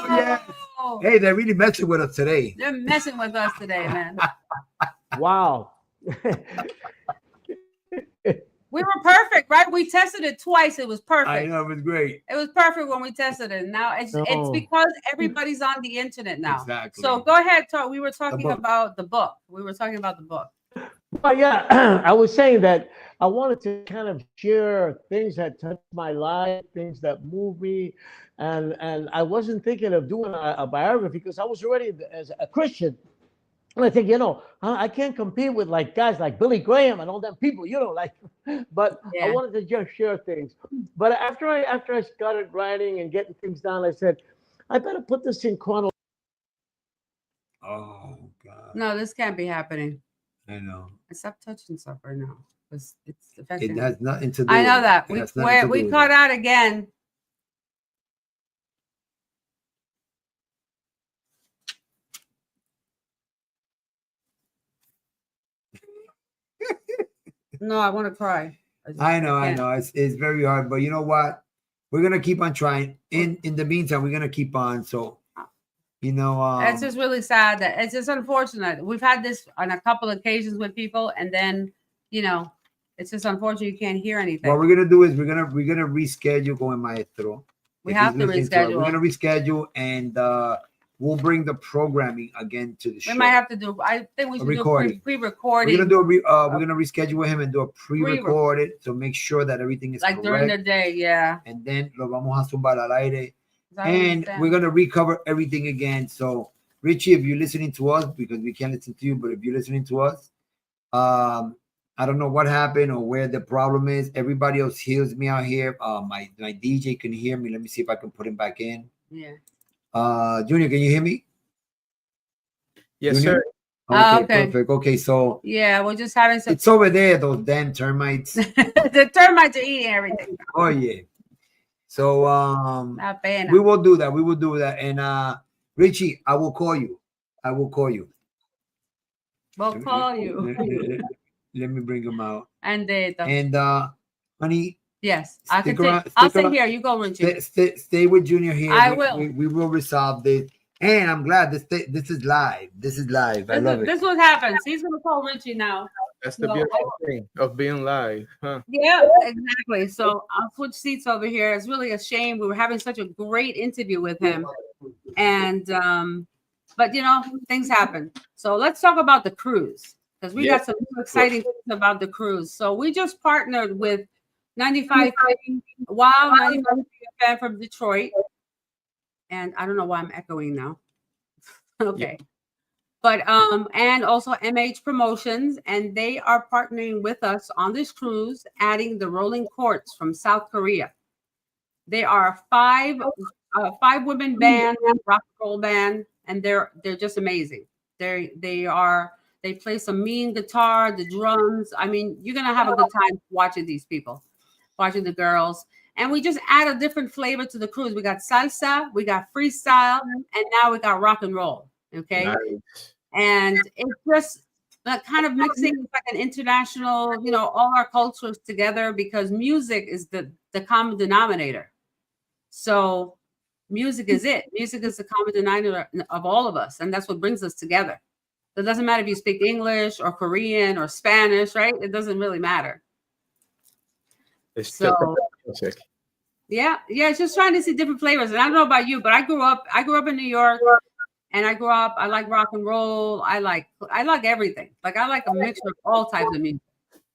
yeah. Hey, they're really messing with us today. They're messing with us today, man. Wow. We were perfect, right? We tested it twice. It was perfect. I know, it was great. It was perfect when we tested it. Now it's because everybody's on the internet now. Exactly. So go ahead, talk. We were talking about the book. But yeah, I was saying that I wanted to kind of share things that touched my life, things that moved me, and I wasn't thinking of doing a biography because I was already as a Christian. And I think, I can't compete with like guys like Billy Graham and all them people, like. But I Yeah. wanted to just share things. But after I started writing and getting things down, I said, I better put this in chronology. Oh God. No, this can't be happening. I know. Stop touching stuff right now. It's It affecting. has nothing to do. I know with that. It has nothing to do We with caught it. out again. No, I want to cry. I know. can't. It's very hard, but you know what? We're gonna keep on trying. In the meantime, we're gonna keep on. So, It's just really sad that it's just unfortunate. We've had this on a couple of occasions with people, and then it's just unfortunate you can't hear anything. what we're gonna do is we're gonna reschedule going maestro. We If have he's to listening us, reschedule. we're gonna reschedule and we'll bring the programming again to the show. We might have to do. I think we should recording. do pre-recording. We're gonna do we're gonna reschedule with him and do a pre-recorded, so make sure that everything is like correct. during the day, yeah. And then lo vamos a zumbar al aire, I and understand. we're gonna recover everything again. So Richie, if you're listening to us, because we can't listen to you, but if you're listening to us, I don't know what happened or where the problem is. Everybody else hears me out here. My DJ can hear me. Let me see if I can put him back in. Yeah. Junior, can you hear me? Yes, Junior? sir. Okay, perfect. Okay, so yeah, we're just having some. it's over there, those damn termites. The termites are eating everything. Oh yeah. So La pena. we will do that. We will do that. And Richie, I will call you. We'll call you. Let me bring him out. And Honey. yes, Stick around, I'll sit here. You go, Richie. Stay with Junior here. I will. We will resolve this. And I'm glad this is live. This is live. I love it. This is what happens. He's gonna call Richie now. That's the beautiful thing of being live, huh? Yeah, exactly. So I'll switch seats over here. It's really a shame. We were having such a great interview with him. And but things happen. So let's talk about the cruise, because we got some exciting things about the cruise. So we just partnered with 95 fan from Detroit. And I don't know why I'm echoing now. Okay. Yeah. But and also MH Promotions, and they are partnering with us on this cruise, adding the Rolling Courts from South Korea. They are five women band, rock and roll band, and they're just amazing. They play some mean guitar, the drums. I mean, you're gonna have a good time watching these people, watching the girls. And we just add a different flavor to the cruise. We got salsa, we got freestyle, and now we got rock and roll. Okay. Nice. And it's just that kind of mixing like an international, all our cultures together, because music is the common denominator. So music is it. Music is the common denominator of all of us. And that's what brings us together. So it doesn't matter if you speak English or Korean or Spanish, right? It doesn't really matter. It's music. Yeah, it's just trying to see different flavors. And I don't know about you, but I grew up in New York, and I like rock and roll. I like everything. Like I like a mixture of all types of music.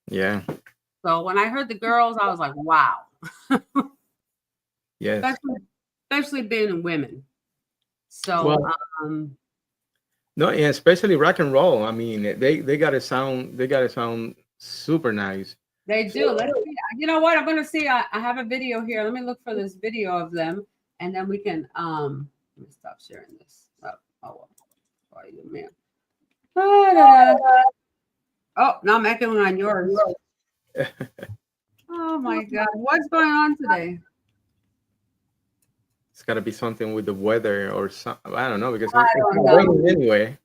Yeah. So when I heard the girls, I was like, wow. Yes. Especially being women. So no, yeah, especially rock and roll. I mean, they gotta sound super nice. They do. Let's see. You know what? I'm gonna see. I have a video here. Let me look for this video of them, and then we can let me stop sharing this. Oh, man. Oh, now I'm echoing on yours. Oh my God. What's going on today? It's gotta be something with the weather or something. I don't know, because it's raining anyway.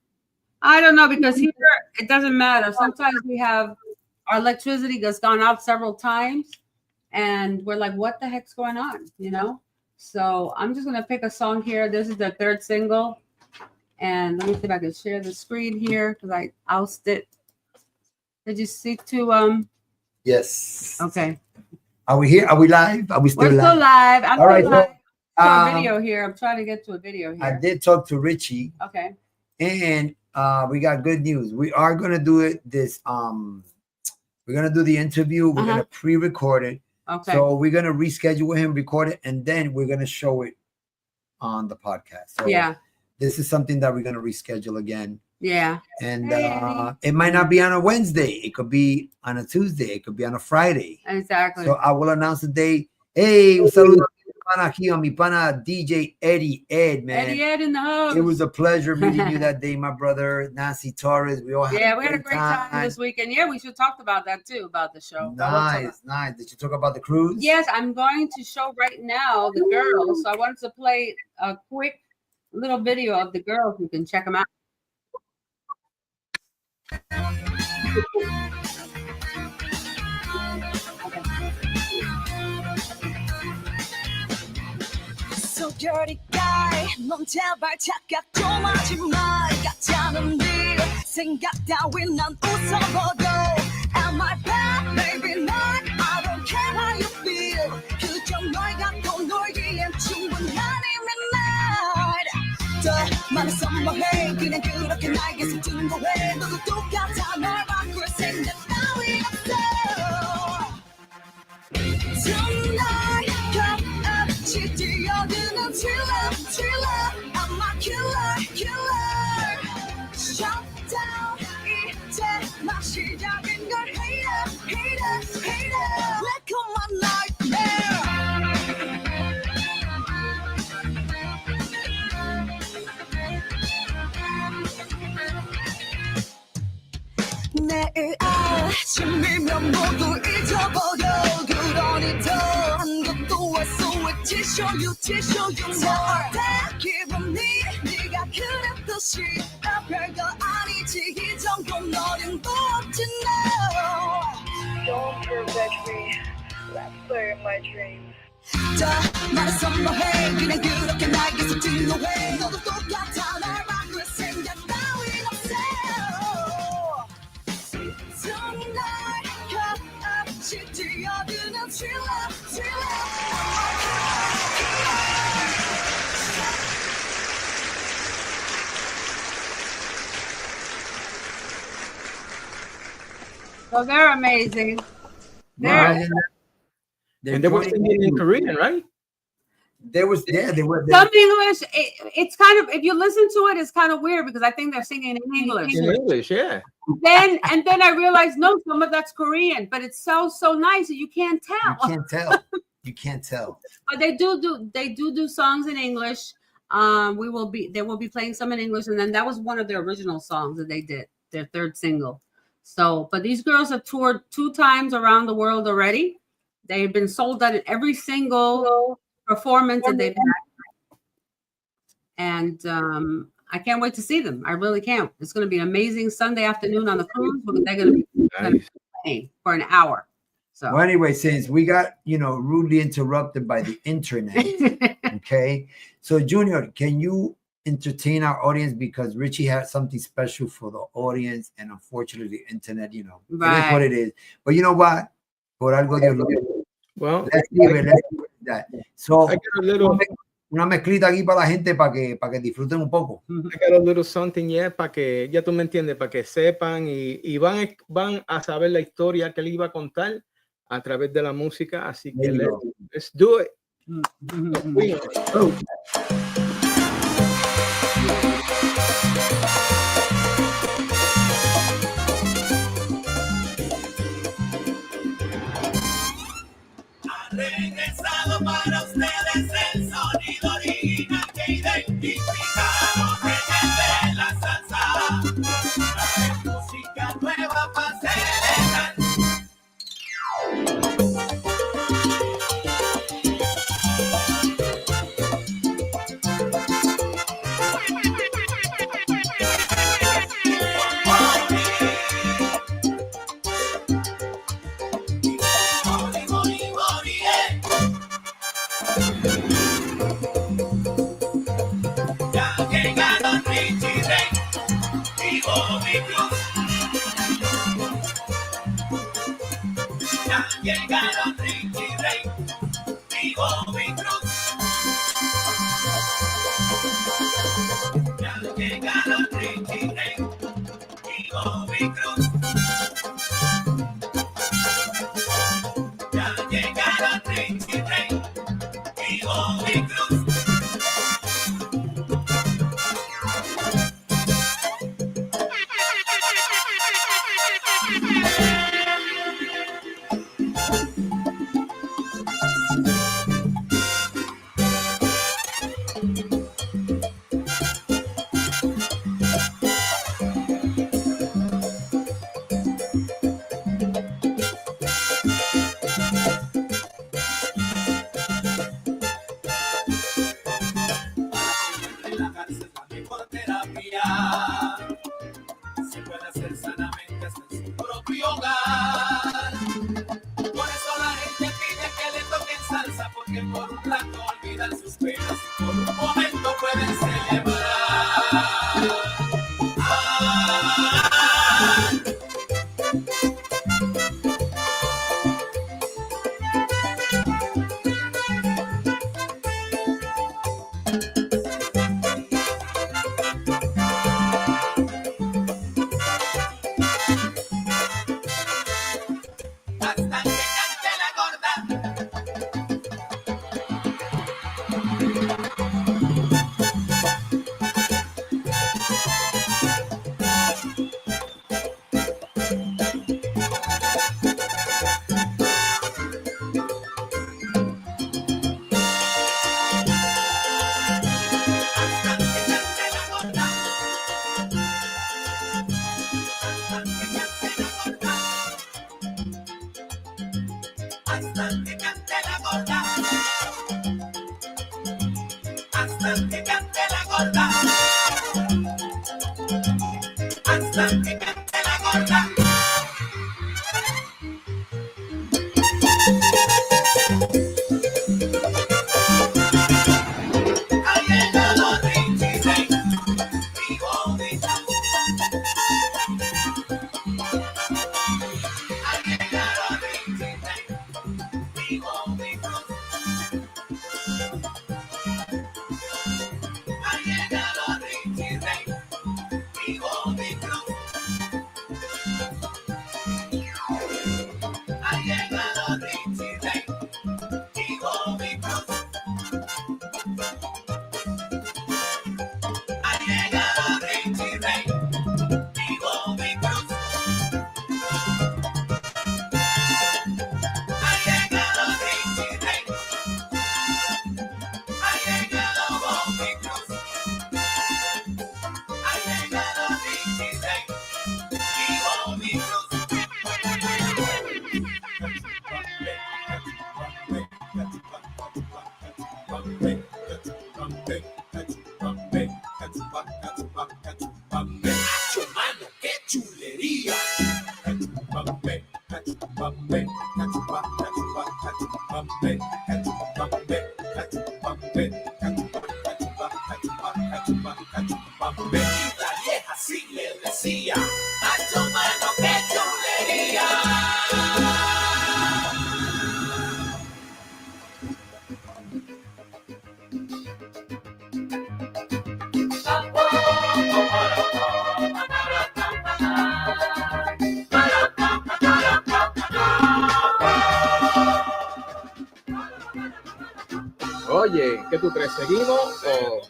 I don't know, because here it doesn't matter. Sometimes we have our electricity has gone out several times, and we're like, what the heck's going on? So I'm just going to pick a song here. This is the third single. And let me see if I can share the screen here, because I ousted it. Did you see to Yes. Okay. Are we here? Are we live? Are we still live? We're still live. I'm all right. live. A video here. I'm trying to get to a video here. I did talk to Richie. Okay. And we got good news. We are gonna do it this. We're gonna do the interview. We're gonna pre-record it. Okay. So we're gonna reschedule with him, record it, and then we're gonna show it on the podcast. So yeah. this is something that we're gonna reschedule again. Yeah. And it might not be on a Wednesday. It could be on a Tuesday. It could be on a Friday. Exactly. So I will announce the day. Hey, un saludo aquí a mi pana DJ Eddie Ed, man. Eddie Ed in the house. It was a pleasure meeting you that day, my brother. Nancy Torres. We all had we had a great time this weekend. Yeah, we should talk about that too, about the show. Nice. Did you talk about the cruise? Yes, I'm going to show right now the girls. So I wanted to play a quick little video of the girls. You can check them out. So dirty guy, 넌 제발 착각 좀 하지 마. 가짜는 네 생각 따윈 난 웃어버려. Am I bad? Maybe not. I don't care how you feel. 그저 널 갖고 놀기엔 충분하니면 더 많은 선물해. 그냥 그렇게 날 계속 증거해. 너도 똑같아. 널 바꿀 생각 따윈 없어. Tonight, 같이 뛰어드는 thriller. I'm a killer. Shut down. 이제 막 시작인 걸 hater. Let go my nightmare. 내일 아침이면 모두 잊어버려. 그러니 더 한 것도 할 수 있지. Show you 뭘 기분이 네가 그랬듯이 나 별거 아니지. 이 정도는 어림도 없지 no. Don't forget me. Let's play my dreams. 더 많은 선물해. 그냥 그렇게 날 계속 증오해. 너도 똑같아. 날 바꿀 생각 따윈 없어. Tonight, 같이 뛰어드는 thriller. So they're amazing. And they were singing in Korean, right? They were. Some English. It's kind of, if you listen to it, it's kind of weird because I think they're singing in English. In English, yeah. Then I realized no, some of that's Korean, but it sounds so nice that you can't tell. You can't tell. But they do songs in English. They will be playing some in English, and then that was one of their original songs that they did, their third single. So, but these girls have toured 2 times around the world already. They've been sold out at every single performance that they've had. And I can't wait to see them. I really can't. It's going to be an amazing Sunday afternoon on the cruise. They're going to be playing for an hour. So, well, anyway, since we got, rudely interrupted by the internet, okay? So, Junior, can you entertain our audience, because Richie had something special for the audience, and unfortunately the internet, it is what it is. But you know what? Por algo Dios lo hizo. Well, let's leave it that. So I got a little, una mezclita aquí para la gente para que disfruten un poco. I got a little something, yeah, para que, ya tú me entiendes, para que sepan y van a saber la historia que él iba a contar a través de la música. Así que let's do it. Oh. Regresado para ustedes el sonido original que identificamos en el de la salsa. Música nueva para celebrar. Richie ya llegaron Richie Rey, vivo mi cruz. Ya llegaron Richie Rey. por un momento pueden celebrar. Hasta que cante la gorda. Hasta que cante la gorda. Hasta que cante la gorda. Hasta que cante la gorda. Ha llegado Richie Ray, mi bonita. Ha llegado Richie Ray, mi bonita. Ha llegado Richie Ray, mi bonita. Ha llegado Richie Ray, mi bonita. Ha llegado Richie Ray, mi bonita. Ha llegado Richie Ray. Ha llegado Bobby Cruz. Ha llegado Richie Ray, mi Bobby Nacho, mano, qué chulería. Y la vieja sí le decía, Nacho, mano, qué chulería. Oye, ¿qué tú crees? ¿Seguimos o...?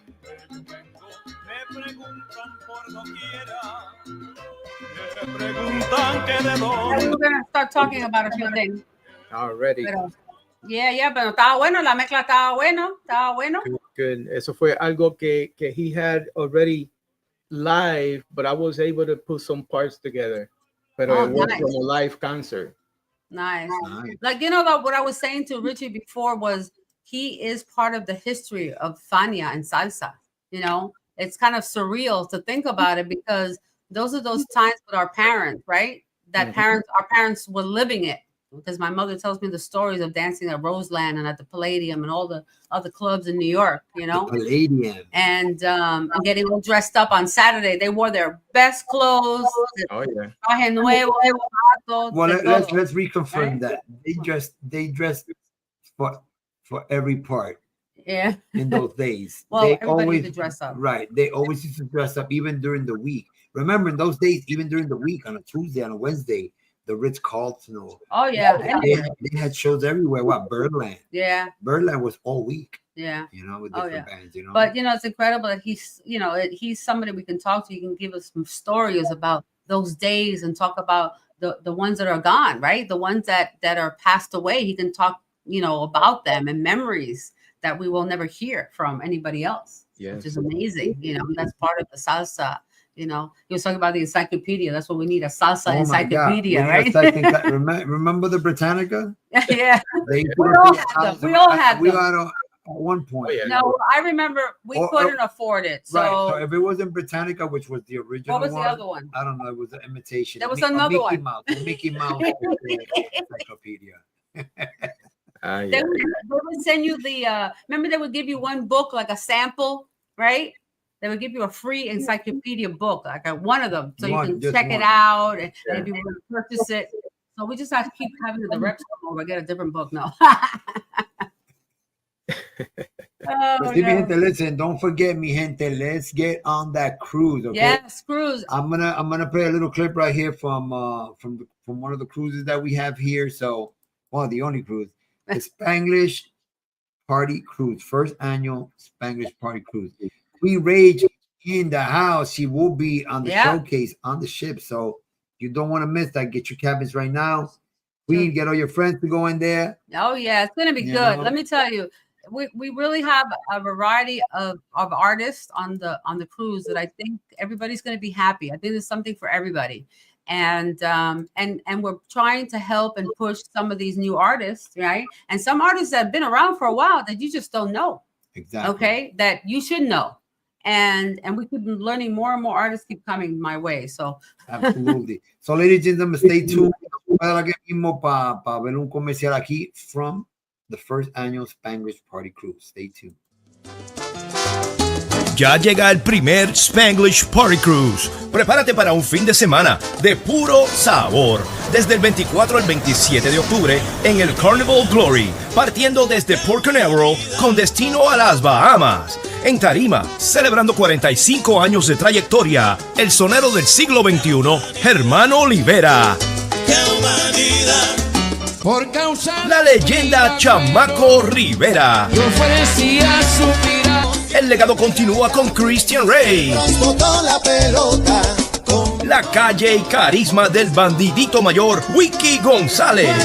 Me preguntan por doquiera. Me preguntan que de We're dónde. gonna start talking about a few things. Already. Pero, pero estaba bueno, la mezcla estaba bueno. Good. Eso fue algo que he had already live, but I was able to put some parts together. Pero Oh, it was nice. from a live concert. Nice. Nice. Like, what I was saying to Richie before was he is part of the history of Fania and salsa. It's kind of surreal to think about it because those are those times with our parents, right? That our parents were living it. Because my mother tells me the stories of dancing at Roseland and at the Palladium and all the other clubs in New York, The Palladium. and getting all dressed up on Saturday. They wore their best clothes. Oh yeah. Traje nuevo, Well, de let's todo. reconfirm Right? that they dressed for every part Yeah. in those days. Well, they everybody always used to dress up. Right. They always used to dress up even during the week. Remember, in those days, even during the week, on a Tuesday, on a Wednesday, the Ritz-Carlton. Oh yeah. They had shows everywhere. What, Birdland? Yeah. Birdland was all week. Yeah. With Oh, different bands. But it's incredible that he's somebody we can talk to. He can give us some stories about those days and talk about the ones that are gone, right? The ones that are passed away. He can talk, about them and memories that we will never hear from anybody else. Yes. Which is amazing. That's part of the salsa. He was talking about the encyclopedia. That's what we need, a salsa encyclopedia, right? Remember the Britannica? Yeah. We all had them. We got at one point. Oh, yeah. No, I remember we couldn't afford it. So, Right. So if it wasn't Britannica, which was the original what was one, the other one? I don't know. It was an imitation. There was A another Mickey one. Mouse. A Mickey Mouse encyclopedia. Yeah. They would send you the, remember they would give you one book, like a sample, right? They would give you a free encyclopedia book, like one of them, so you can check it out, and if you want to purchase it. So we just have to keep having the direct or get a different book now. Listen, don't forget me, gente. Let's get on that cruise. Okay? Yes, cruise. I'm gonna play a little clip right here from one of the cruises that we have here. So, well, the only cruise, the Spanglish Party Cruise, first annual Spanglish Party Cruise. We rage in the house. She will be on the showcase on the ship. So you don't want to miss that. Get your cabins right now. We get all your friends to go in there. Oh yeah, it's gonna be good. Let me tell you, we really have a variety of artists on the cruise that I think everybody's gonna be happy. I think there's something for everybody. And we're trying to help and push some of these new artists, right? And some artists that have been around for a while that you just don't know. Exactly. Okay, that you should know. And we keep learning more and more artists keep coming my way. So absolutely. So ladies and gentlemen, stay tuned. Para ver un comercial aquí from the first annual Spanglish Party Cruise. Stay tuned. Ya llega el primer Spanglish Party Cruise. Prepárate para un fin de semana de puro sabor. Desde el 24 al 27 de octubre en el Carnival Glory, partiendo desde Port Canaveral con destino a las Bahamas. En tarima, celebrando 45 años de trayectoria, el sonero del siglo XXI, Germán Olivera. La leyenda Chamaco Rivera. El legado continúa con Christian Rey. La calle y carisma del bandidito mayor Wiki González.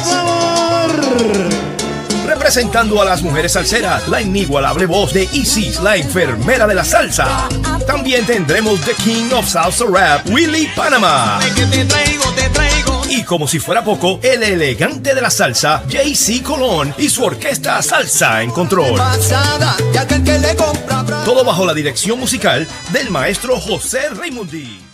Representando a las mujeres salseras, la inigualable voz de Isis, la enfermera de la salsa. También tendremos The King of Salsa Rap, Willy Panama. Y como si fuera poco, el elegante de la salsa, JCee Colon y su orquesta Salsa en Control. Todo bajo la dirección musical del maestro José Raimundi.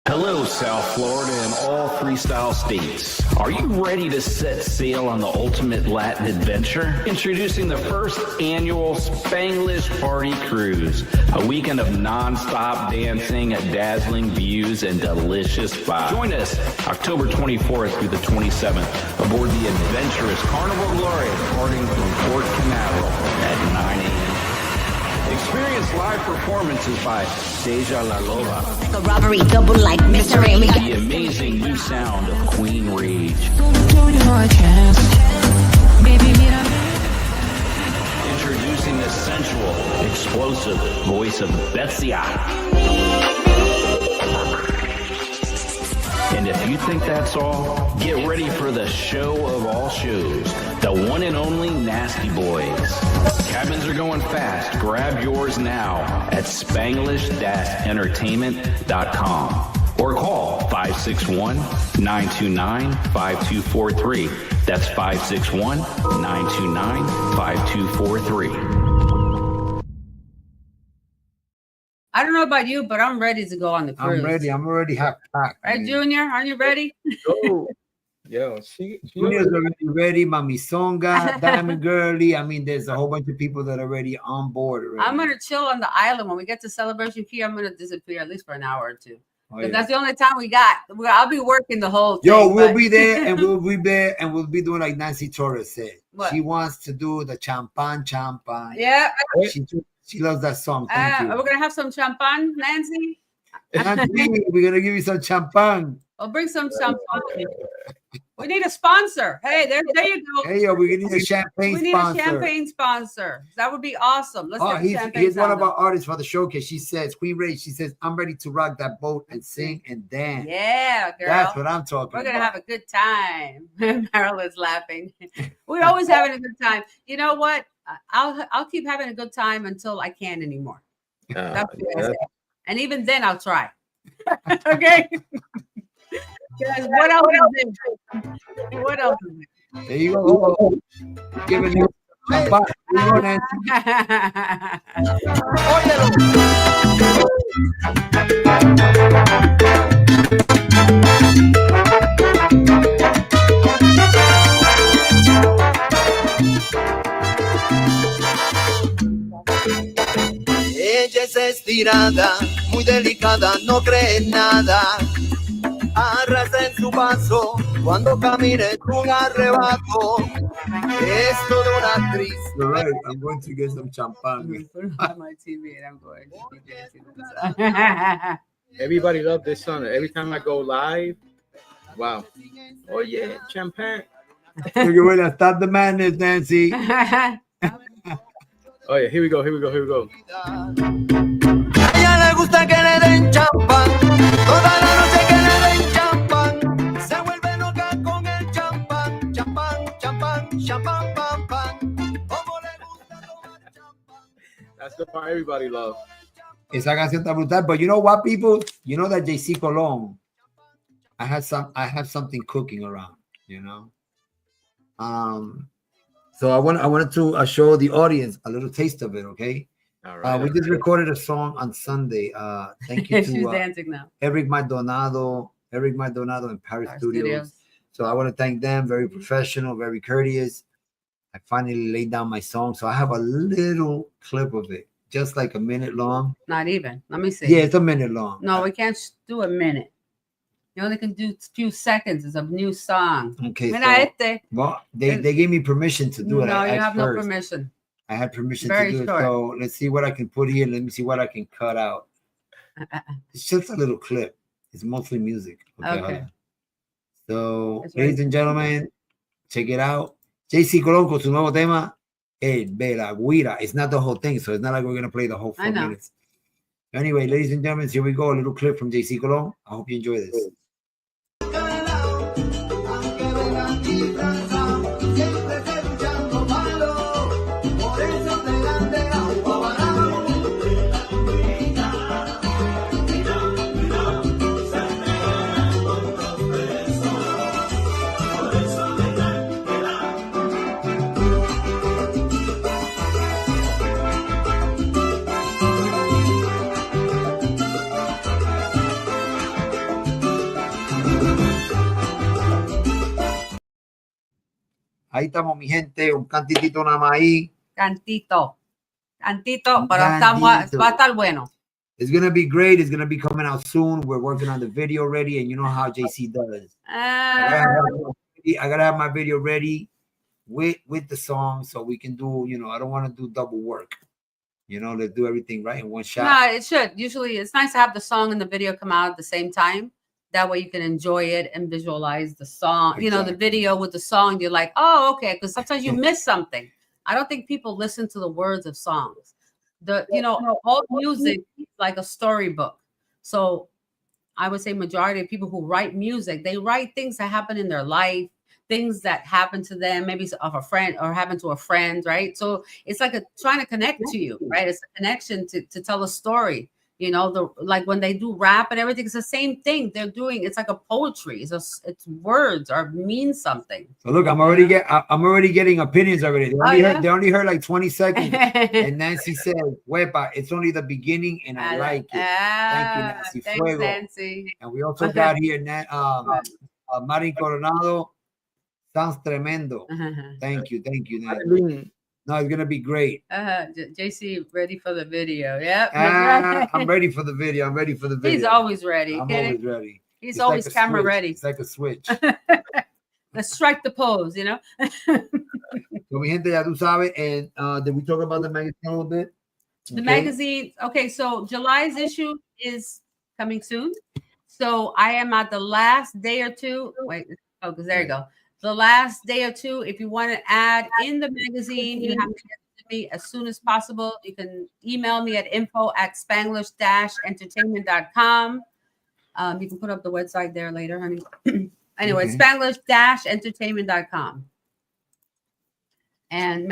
Hello, South Florida and all freestyle states. Are you ready to set sail on the ultimate Latin adventure? Introducing the first annual Spanglish Party Cruise, a weekend of non-stop dancing, dazzling views, and delicious vibes. Join us October 24th through the 27th aboard the adventurous Carnival Glory, departing from Port Canaveral at 9 a.m. Experience live performances by Deja La Loba. The robbery double like mystery. The amazing new sound of Queen Rage. Introducing the sensual, explosive voice of Betsy. And if you think that's all, get ready for the show of all shows, the one and only Nasty Boys. Cabins are going fast. Grab yours now at Spanglish-entertainment.com or call 561-929-5243. That's 561-929-5243. I don't know about you, but I'm ready to go on the cruise. I'm ready. I'm already half packed. Right, man. Junior? Aren't you ready? Junior's already ready. Mami Songa, Diamond Girlie. I mean, there's a whole bunch of people that are already on board already. I'm going to chill on the island. When we get to Celebration Key, I'm going to disappear at least for an hour or two. Because that's the only time we got. I'll be working the whole thing. Yo, we'll be there and we'll be there and we'll be doing like Nancy Torres said. What? She wants to do the champagne. Yeah. She loves that song. Thank you. We're going to have some champagne, Nancy. Nancy, we're going to give you some champagne. I'll bring some champagne. We need a sponsor. Hey, there you go. Hey, yo, we need a champagne sponsor. We need a champagne sponsor. That would be awesome. Let's get champagne. He's one of our artists for the showcase. She says, Queen Ray, she says, I'm ready to rock that boat and sing and dance. Yeah, girl. That's what I'm talking about. We're going to have a good time. Marilyn's laughing. We're always having a good time. You know what? I'll keep having a good time until I can't anymore. That's what I say. And even then, I'll try. Okay? What else is it? What else is it? There you go. Giving you estirada, muy delicada, no cree en nada. Arrastra en su paso, cuando camina es un arrebato. Es toda una actriz. All right, I'm going to get some champagne. Put it on my TV and I'm going to be dancing to this song. Everybody loves this song. Every time I go live, wow. Oh yeah, champagne. You're going to stop the madness, Nancy. Oh yeah, here we go. A ella le gusta que le den champán, toda la noche que le den champán. Se vuelve loca con el champán, champán, champán, champán, pam, pam. Como le gusta tomar champán. That's the part everybody loves. Esa canción está brutal. But you know what, people? You know that JCee Colon, I have something cooking around, you know? So I wanted to show the audience a little taste of it, okay? All right. We just recorded a song on Sunday. Thank you She's to dancing now. Eric Maldonado in Paris Studios. So I want to thank them. Very professional, very courteous. I finally laid down my song. So I have a little clip of it, just like a minute long. Not even. Let me see. Yeah, it's a minute long. No, we can't do a minute. You only can do a few seconds. It's a new song. Okay. Mira So, well, they gave me permission to do it. No, I you asked have no first. permission. I had permission Very to do short. it. So let's see what I can put here. Let me see what I can cut out. It's just a little clip. It's mostly music. Okay. hold on. So, That's ladies right. and gentlemen, check it out. JCee Colon con su nuevo tema, El Belagüira. It's not the whole thing, so it's not like we're going to play the whole 4 I know. minutes. Anyway, ladies and gentlemen, here we go. A little clip from JCee Colon. I hope you enjoy this. Ahí estamos, mi gente. Un cantitito nada más ahí. Cantito, pero va a estar bueno. It's going to be great. It's going to be coming out soon. We're working on the video already, and you know how JC does. I gotta have my video ready with the song so we can do, I don't want to do double work. Let's do everything right in one shot. No, it should. Usually it's nice to have the song and the video come out at the same time. That way you can enjoy it and visualize the song. Exactly. The video with the song, you're like, oh, okay. Because sometimes you miss something. I don't think people listen to the words of songs. All music is like a storybook. So I would say majority of people who write music, they write things that happen in their life, things that happen to them, maybe of a friend or happen to a friend, right? So it's like trying to connect to you, right? It's a connection to tell a story. Like when they do rap and everything, it's the same thing they're doing. It's like a poetry. It's words or means something. So look, I'm already getting opinions already. They only heard like 20 seconds. And Nancy said, "Wepa, it's only the beginning, and I like it." Thank you, Nancy. Thanks, Fuego. Nancy. And we also got here Marin Coronado. Sounds tremendo. Thank you, Nancy. No, it's gonna be great. JC, ready for the video? Yep. I'm ready for the video. He's always ready. I'm always ready. He's always like camera switch. ready. It's like a switch. Let's strike the pose, So, mi gente, ya tú sabes. And did we talk about the magazine a little bit? The magazine. Okay, so July's issue is coming soon. So I am at the last day or two. Wait, focus. There you go. The last day or two. If you want to add in the magazine, you have to get to me as soon as possible. You can email me at info@spanglish-entertainment.com. You can put up the website there later, honey. Anyway, Spanglish-entertainment.com. And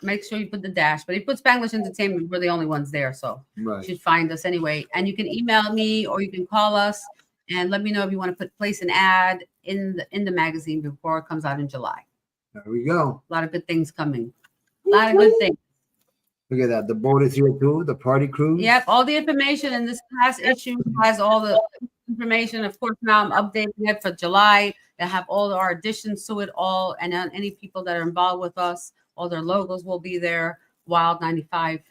make sure you put the dash. But if you put Spanglish Entertainment, we're the only ones there. So you should find us anyway. And you can email me or you can call us and let me know if you want to place an ad in the magazine before it comes out in July. There we go. A lot of good things coming. A lot of good things. Look at that. The boat is here too. The party cruise. Yep. All the information in this last issue has all the information. Of course, now I'm updating it for July. They have all our additions to it all. And then any people that are involved with us, all their logos will be there. Wild 95.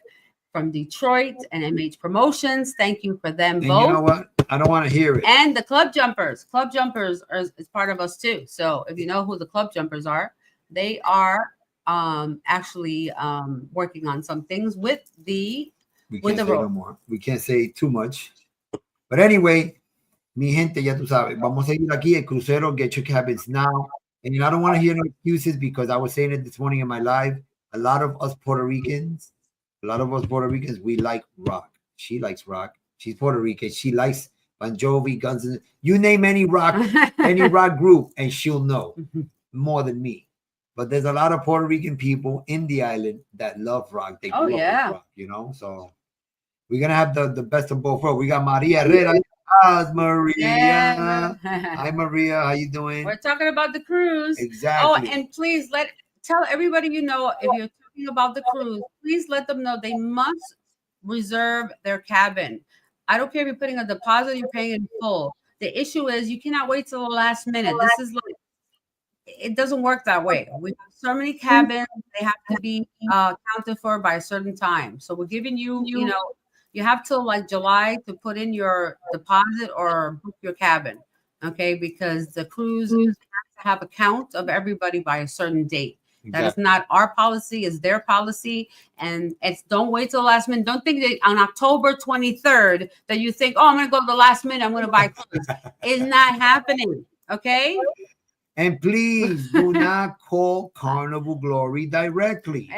from Detroit and MH Promotions. Thank you for them And both. you know what? I don't want to hear it. And the Club Jumpers. Club Jumpers is part of us too. So if you know who the Club Jumpers are, they are actually working on some things with the No more. We can't say too much. But anyway, mi gente, ya tú sabes, vamos a seguir aquí. El crucero, get your cabins now. And I don't want to hear no excuses because I was saying it this morning in my live. A lot of us Puerto Ricans, we like rock. She likes rock. She's Puerto Rican. She likes Bon Jovi, Guns N' you name any rock group, and she'll know more than me. But there's a lot of Puerto Rican people in the island that love rock. They grew up with rock, you know. So we're gonna have the best of both worlds. We got Maria Herrera. Maria. Yeah. Hi, Maria. How you doing? We're talking about the cruise. Exactly. Oh, and please tell everybody you know, if you're talking about the cruise, please let them know they must reserve their cabin. I don't care if you're putting a deposit, you're paying in full. The issue is you cannot wait till the last minute. This is like, it doesn't work that way. We have so many cabins, they have to be counted for by a certain time. So we're giving you, you know, you have till like July to put in your deposit or book your cabin, okay? Because the cruise has to have a count of everybody by a certain date. Exactly. That is not our policy, it's their policy. And it's don't wait till the last minute. Don't think that on October 23rd that you think, oh, I'm going to go to the last minute, I'm going to buy cruise. It's not happening, okay? And please do not call Carnival Glory directly.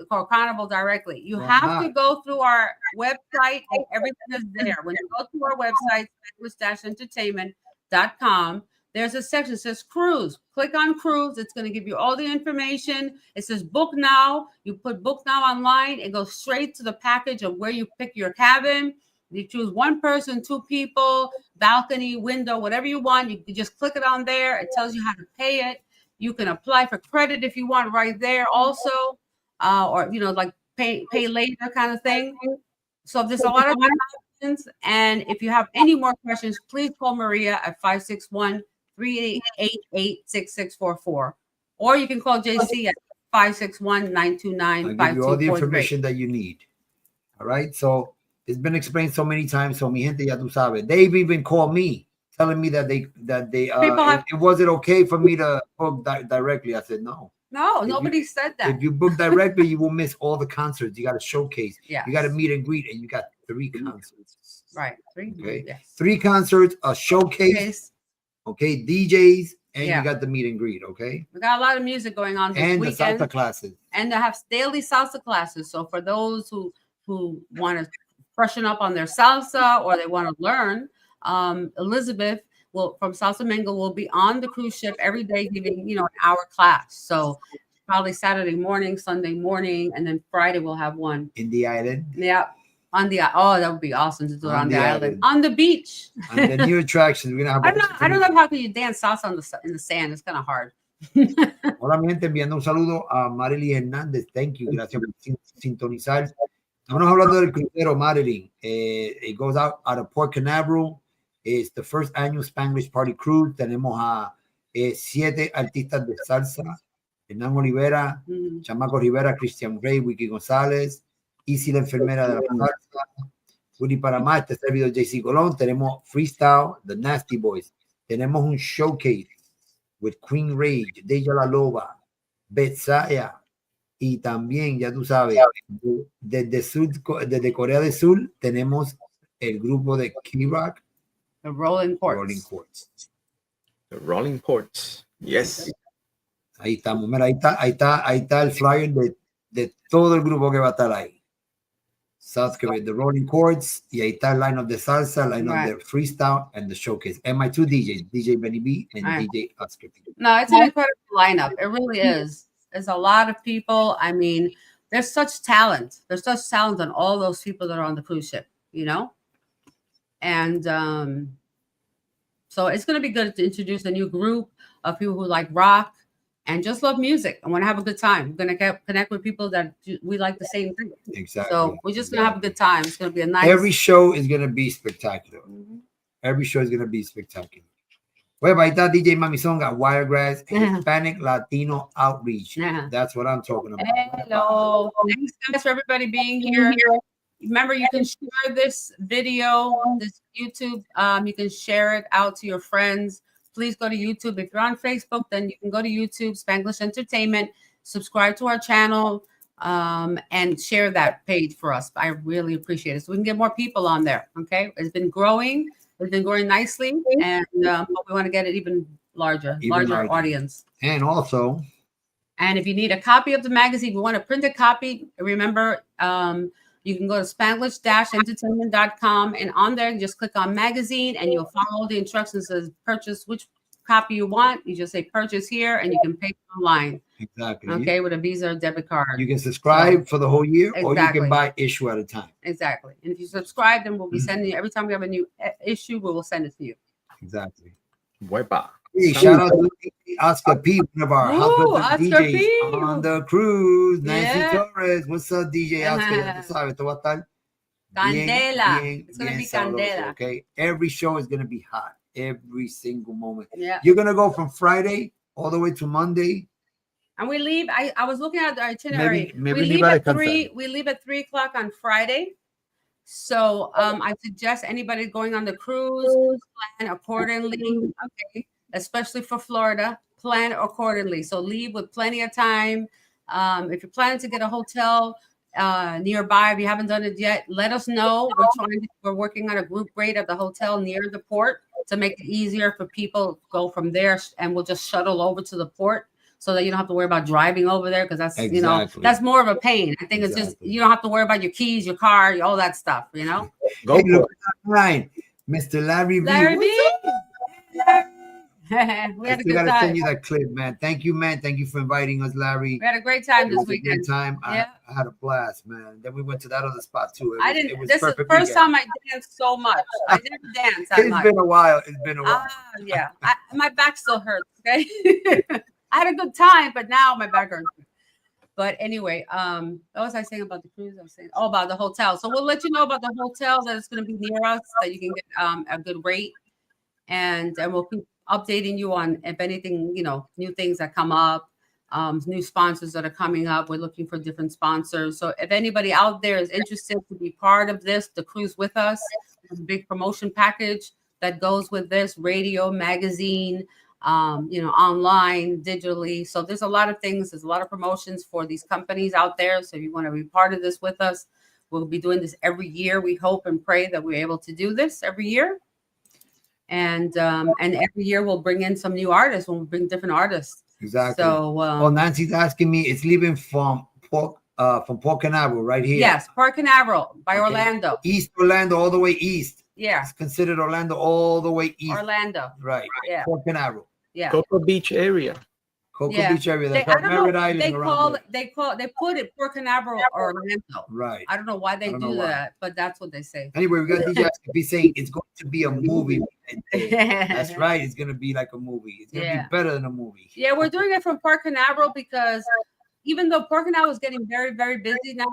Call Carnival directly. You have to go through our website and everything is there. When you go to our website, spanglish-entertainment.com, there's a section that says cruise. Click on cruise. It's going to give you all the information. It says book now. You put book now online. It goes straight to the package of where you pick your cabin. You choose one person, two people, balcony, window, whatever you want. You just click it on there. It tells you how to pay it. You can apply for credit if you want right there also, or, you know, like pay later kind of thing. So there's a lot of options. And if you have any more questions, please call Maria at 561-388-6644. Or you can call JC at 561-929-5243. I'll give you all the information that you need. All right. So it's been explained so many times. So mi gente ya tú sabes. They've even called me telling me that it wasn't okay for me to book directly. I said no. No, nobody said that. If you book directly, you will miss all the concerts. You got to showcase. Yeah. You got to meet and greet, and you got 3 concerts. Right. 3. Okay. Yes. 3 concerts, a showcase. Okay. DJs, and you got the meet and greet. Okay. We got a lot of music going on this weekend. And the salsa classes. And they have daily salsa classes. So for those who want to freshen up on their salsa or they want to learn, Elizabeth from Salsa Mango will be on the cruise ship every day giving, you know, an hour class. So probably Saturday morning, Sunday morning, and then Friday we'll have one. In the island? Yeah. That would be awesome to do it on the island. On the beach. On the new attractions. We're gonna have I don't know how can you dance salsa in the sand. It's kind of hard. Hola, mi gente, enviando un saludo a Alida Hernandez. Thank you. Gracias por sintonizar. Estamos hablando del crucero, Marilyn. It goes out of Port Canaveral. It's the first annual Spanglish Party Cruise. Tenemos a 7 artistas de salsa. Hernán Olivera, Chamaco Rivera, Cristian Rey, Wiki González, Isi la enfermera de la salsa, Uri Panamá, este servidor JCee Colon. Tenemos Freestyle, The Nasty Boys. Tenemos un showcase with Queen Rage, Deja la Loba, Betsaya. Y también, ya tú sabes, desde Corea del Sur tenemos el grupo de Key Rock. The Rolling Ports. The Rolling Ports. Yes. Ahí estamos. Mira, ahí está el flyer de todo el grupo que va a estar ahí. South Korea, the Rolling Ports. Y ahí está el line-up de salsa, el line-up de freestyle, and the showcase. And my 2 DJs, DJ Benny B and DJ Oscar. No, it's an incredible lineup. It really is. There's a lot of people. I mean, there's such talent. There's such talent on all those people that are on the cruise ship, you know? And so it's going to be good to introduce a new group of people who like rock and just love music and want to have a good time. We're going to connect with people that we like the same thing. Exactly. So we're just going to have a good time. It's going to be a nice... Every show is going to be spectacular. Every show is going to be spectacular. Well, ahí está DJ Mamizonga, Wiregrass, Hispanic Latino Outreach. That's what I'm talking about. Hello. Thanks, guys, for everybody being here. remember, you can share this video, this YouTube. You can share it out to your friends. Please go to YouTube. If you're on Facebook, then you can go to YouTube, Spanglish Entertainment, subscribe to our channel, and share that page for us. I really appreciate it. So we can get more people on there. Okay. It's been growing. It's been growing nicely. And but we want to get it even larger audience. And also, and if you need a copy of the magazine, we want to print a copy. Remember, you can go to Spanglish-entertainment.com, and on there, you just click on magazine, and you'll follow the instructions. It says purchase which copy you want. You just say purchase here, and you can pay online. Exactly. Okay, with a Visa or debit card. You can subscribe for the whole year, or you Exactly. can buy issue at a time. Exactly. And if you subscribe, then we'll be sending you, every time we have a new issue, we will send it to you. Exactly. Huepa. Hey, shout out to Oscar P, one of our Ooh, husbands Oscar DJs P. on the cruise. Nancy Yeah. Torres, what's up, DJ Oscar? Ya tú sabes, esto va a estar Candela. bien, It's going to bien be sabroso, candela. okay? Every show is going to be hot. Every single moment. Yeah. You're going to go from Friday all the way to Monday. And we leave. I was looking at the itinerary. Maybe we leave by at the 3. We leave at 3 o'clock on Friday. So I suggest anybody going on the cruise plan accordingly. Okay, especially for Florida, plan accordingly. So leave with plenty of time. If you're planning to get a hotel nearby, if you haven't done it yet, let us know. We're working on a group rate at the hotel near the port to make it easier for people to go from there, and we'll just shuttle over to the port, so that you don't have to worry about driving over there, because that's you know, that's more of a pain. I think it's just you don't have to worry about your keys, your car, all that stuff, you know. Go hey, look right, Mr. Larry V. Larry V. We had a good time. Send you that clip, man. Thank you, man. Thank you for inviting us, Larry. We had a great time this weekend. Great time. Yeah. I had a blast, man. Then we went to that other spot too. This is the first time I danced so much. I didn't dance that much. It's been a while. Yeah. My back still hurts. Okay. I had a good time, but now my back hurts. But anyway, what was I saying about the cruise? I was saying, about the hotel. So we'll let you know about the hotel that is going to be near us, that you can get a good rate, and we'll keep updating you on if anything, you know, new things that come up, new sponsors that are coming up. We're looking for different sponsors. So if anybody out there is interested to be part of this, the cruise with us, there's a big promotion package that goes with this: radio, magazine, you know, online, digitally. So there's a lot of things. There's a lot of promotions for these companies out there. So if you want to be part of this with us, we'll be doing this every year. We hope and pray that we're able to do this every year. And every year we'll bring in some new artists. We'll bring different artists. Exactly. So Nancy's asking me. It's leaving from Port Canaveral right here. Yes, Port Canaveral by Orlando. East Orlando, all the way east. Yeah. It's considered Orlando all the way east. Orlando. Right. Yeah. Port Canaveral. Yeah. Cocoa Beach area. Beach area. That's Merritt Island. They put it Port Canaveral, Orlando. Right. I don't know why they do that, but that's what they say. Anyway, we got DJ be saying it's going to be a movie. That's right. It's going to be like a movie. It's going to be better than a movie. Yeah, we're doing it from Port Canaveral because even though Port Canaveral is getting very, very busy now,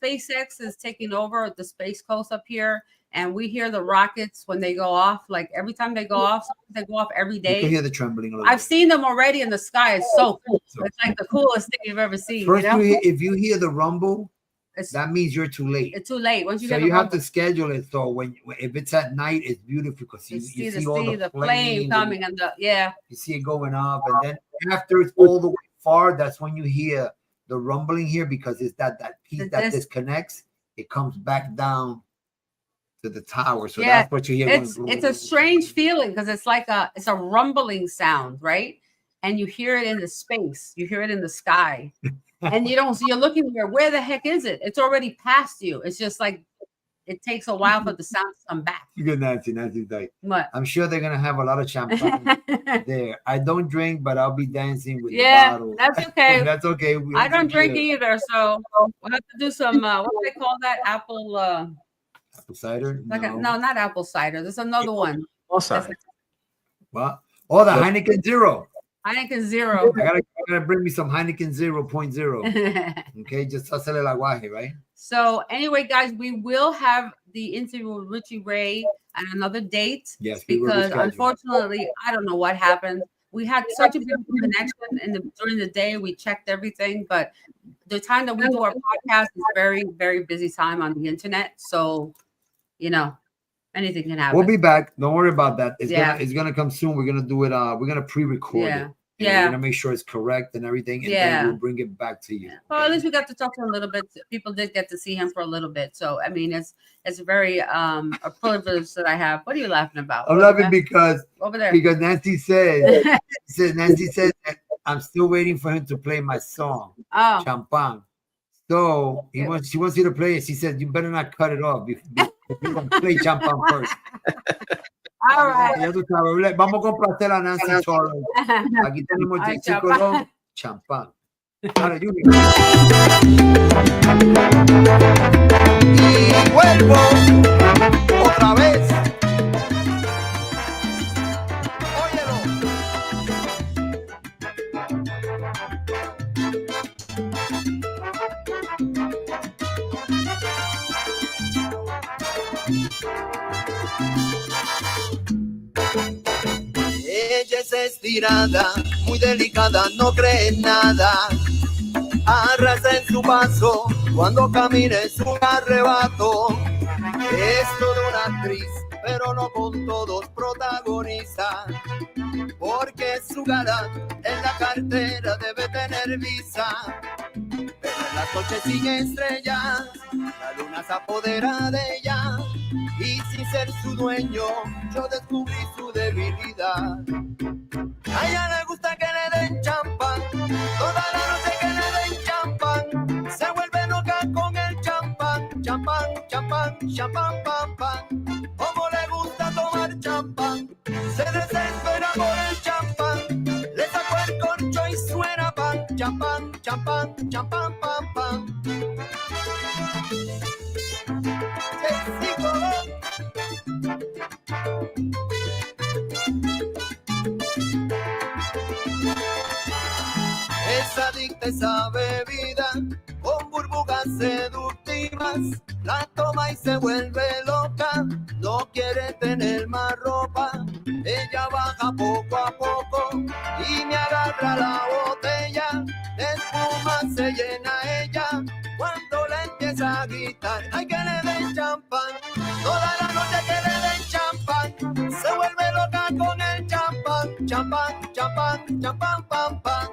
SpaceX is taking over the Space Coast up here. And we hear the rockets when they go off. Like every time they go off, they go off every day. You can hear the trembling a little I've seen them already in the sky. It's so cool. It's like the coolest thing you've ever seen. First, you know? if you hear the rumble, that means you're too late. It's too late. Once you you have to schedule it. So if it's at night, it's beautiful because you see all the flame coming and you see it going up, and then after it's all the way far, that's when you hear the rumbling here, because it's that piece that disconnects. It comes back down to the tower. So that's what you hear. It's a strange feeling because it's like it's a rumbling sound, right? And you hear it in the space, you hear it in the sky, and you're looking where the heck is it? It's already past you. It's just like it takes a while for the sound to come back. You get Nancy's like, what? I'm sure they're gonna have a lot of champagne there. I don't drink, but I'll be dancing with the bottle. That's okay. That's okay. I don't drink either, so we'll have to do some what do they call that? Apple cider? No, not apple cider. There's another one. What? Oh, the Heineken Zero. Heineken Zero. I gotta bring me some Heineken 0.0. Okay, just hacerle el aguaje, right? So anyway, guys, we will have the interview with Richie Ray at another date. Yes, because unfortunately, I don't know what happened. We had such a beautiful connection during the day. We checked everything, but the time that we do our podcast is very, very busy time on the internet. So, you know, anything can happen. We'll be back. Don't worry about that. Yeah. It's gonna come soon. We're gonna do it. We're gonna pre-record Yeah. it. Yeah. We're gonna make sure it's correct and everything, and then we'll bring it back to you. Well, at least we got to talk to him a little bit. People did get to see him for a little bit. So I mean, it's very a privilege that I have. What are you laughing about? I'm laughing because over there. Because Nancy said that I'm still waiting for him to play my song, Champagne. So she wants you to play it. She said, you better not cut it off. You're going to play Champagne first. All right. Ya tú sabes, vamos a complacer a Nancy Torres. Aquí tenemos JCee Colon, Champagne. Dale, Junior. Y vuelvo otra vez. Ella es estirada, muy delicada, no cree en nada. Arrasa en su paso, cuando camina es un arrebato. Es toda una actriz, pero no con todos protagoniza. Porque su galán en la cartera debe tener visa. Pero en las noches sin estrellas, la luna se apodera de ella. Y sin ser su dueño, yo descubrí su debilidad. A ella le gusta que le den champán, toda la noche que le den champán. Se vuelve loca con el champán, champán, champán, champán, pam, pam. Como le gusta tomar champán, se desespera por el champán. Le sacó el corcho y suena pan, champán, champán, champán, pam, pam. JCee Colon. Es adicta a esa bebida con burbujas seductivas. La toma y se vuelve loca, no quiere tener más ropa. Ella baja poco a poco y me agarra la botella. De espuma se llena ella cuando le empieza a gritar. Hay que le den champán, toda la noche que le den champán. Se vuelve loca con el champán, champán, champán, champán, pam, pam.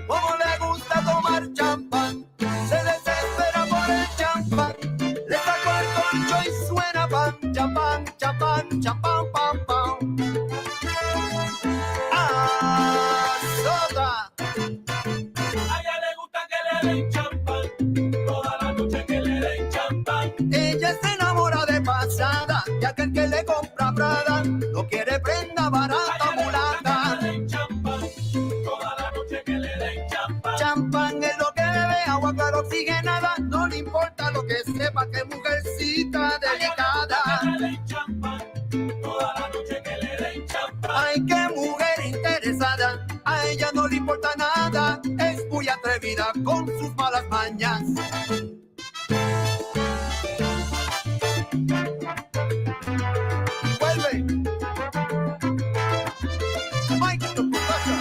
Como le gusta tomar champán, se desespera por el champán. Le sacó el corcho y suena pan, champán, champán, champán, pam, pam. ¡Ah, soda! A ella le gusta que le den champán, toda la noche que le den champán. Ella se enamora de pasada, y aquel que le compra Prada no quiere prenda barata, mulata. Champán es lo que bebe, agua clara oxigenada. No le importa lo que sepa, que mujercita delicada. Ay, qué mujer interesada. A ella no le importa nada. Es muy atrevida con sus malas mañas. Vuelve. Mike, ¿qué pasa?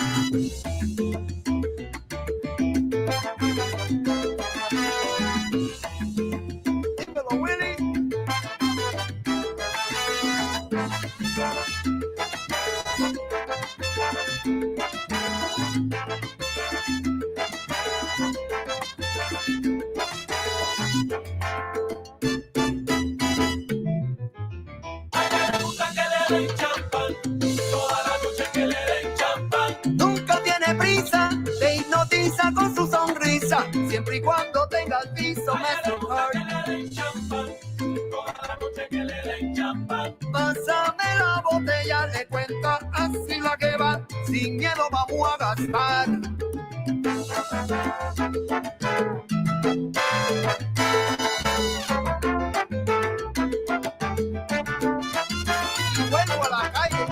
Nunca tiene prisa, te hipnotiza con su sonrisa. Siempre y cuando tengas viso, pásame la botella, le cuenta así la que va. Sin miedo vamos a gastar. Y vuelvo a la calle.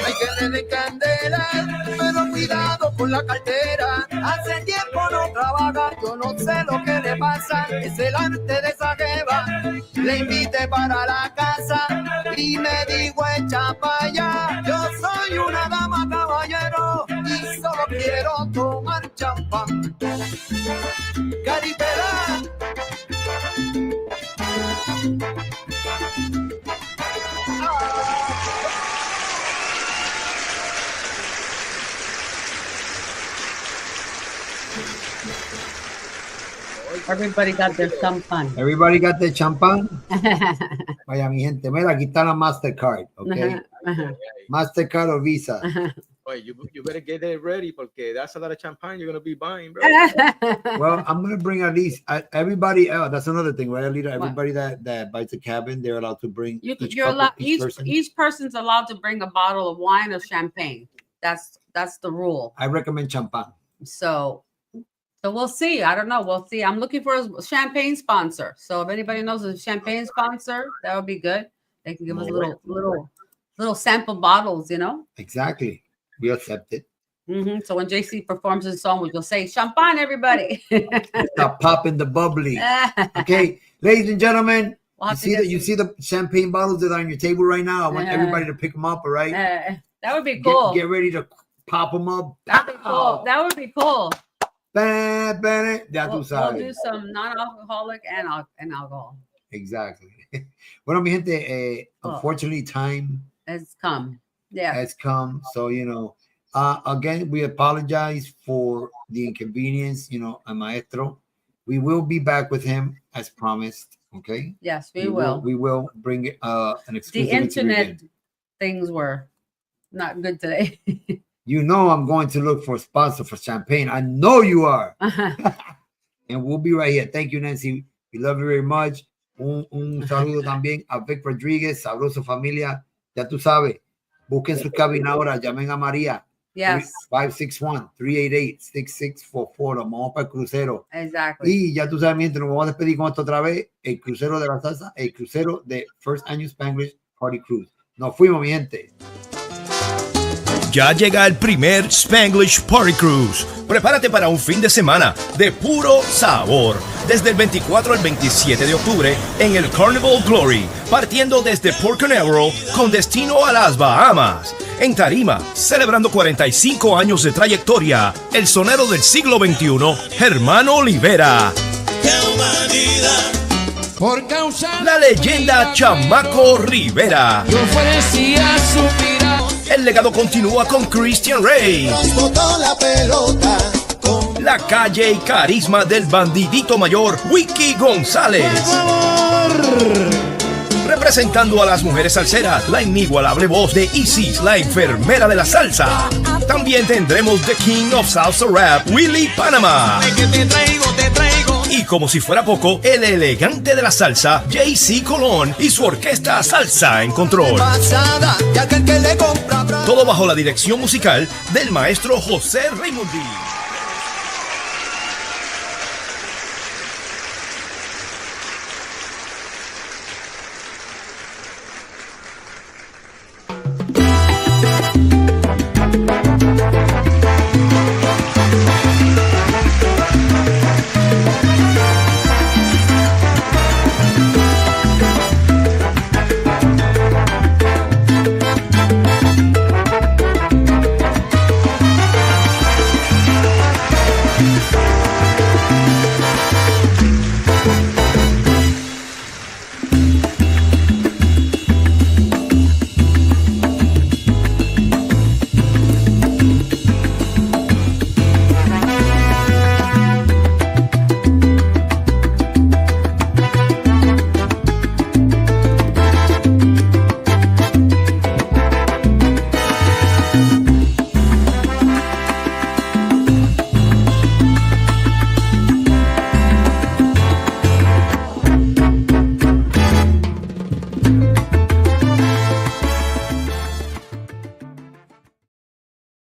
Hay que le den candela, pero cuidado con la cartera. Hace tiempo no trabajo paga, yo no sé lo que le pasa, es el arte de esa jeva. Le invité para la casa y me dijo echa pa' allá. Yo soy una dama caballero y solo quiero tomar champán. Caripera. Everybody got their champagne. Everybody got their champán. Vaya, mi gente. Mira, aquí está la Mastercard, okay? Mastercard or Visa. Wait, you better get it ready porque that's a lot of champagne you're going to be buying, bro. Well, I'm going to bring at least everybody. That's another thing, right, Alida? Everybody that buys a cabin, they're allowed to bring each person's allowed to bring a bottle of wine or champagne. That's the rule. I recommend champagne. So we'll see. I don't know. We'll see. I'm looking for a champagne sponsor. So if anybody knows a champagne sponsor, that would be good. They can give us little sample bottles, you know? Exactly. We accept it. So when JC performs his song, we'll say, champagne, everybody. Stop popping the bubbly. Okay, ladies and gentlemen, you see the champagne bottles that are on your table right now? I want everybody to pick them up, all right? That would be cool. Get ready to pop them up. That'd be cool. That would be cool. We'll do some non-alcoholic and alcohol. Exactly. Bueno, mi gente, unfortunately, time has come. Yeah. Has come. So, you know, again, we apologize for the inconvenience, you know, a maestro. We will be back with him as promised. Okay. Yes, we will. We will bring an exclusive. The internet things were not good today. You know, I'm going to look for a sponsor for champagne. I know you are. And we'll be right here. Thank you, Nancy. We love you very much. Un saludo también a Vic Rodríguez, Sabroso Familia. Ya tú sabes, busquen su cabina ahora, llamen a María. Yes. 561-388-6644. Nos vamos para el crucero. Exactly. Y ya tú sabes, mientras nos vamos a despedir con esto otra vez, el crucero de la salsa, el crucero de First Annual Spanglish Party Cruise. Nos fuimos, mi gente. Ya llega el primer Spanglish Party Cruise. Prepárate para un fin de semana de puro sabor. Desde el 24 al 27 de octubre en el Carnival Glory, partiendo desde Port Canaveral con destino a las Bahamas. En tarima, celebrando 45 años de trayectoria, el sonero del siglo XXI, Germán Olivera. Por causa la leyenda Chamaco Rivera. Yo ofrecía suspirar. El legado continúa con Christian Rey. La calle y carisma del bandidito mayor Wiki González. Representando a las mujeres salseras, la inigualable voz de Isis, la enfermera de la salsa. También tendremos The King of Salsa Rap, Willy Panama. Y como si fuera poco, el elegante de la salsa, JCee Colon y su orquesta Salsa en Control. Todo bajo la dirección musical del maestro José Raimundi.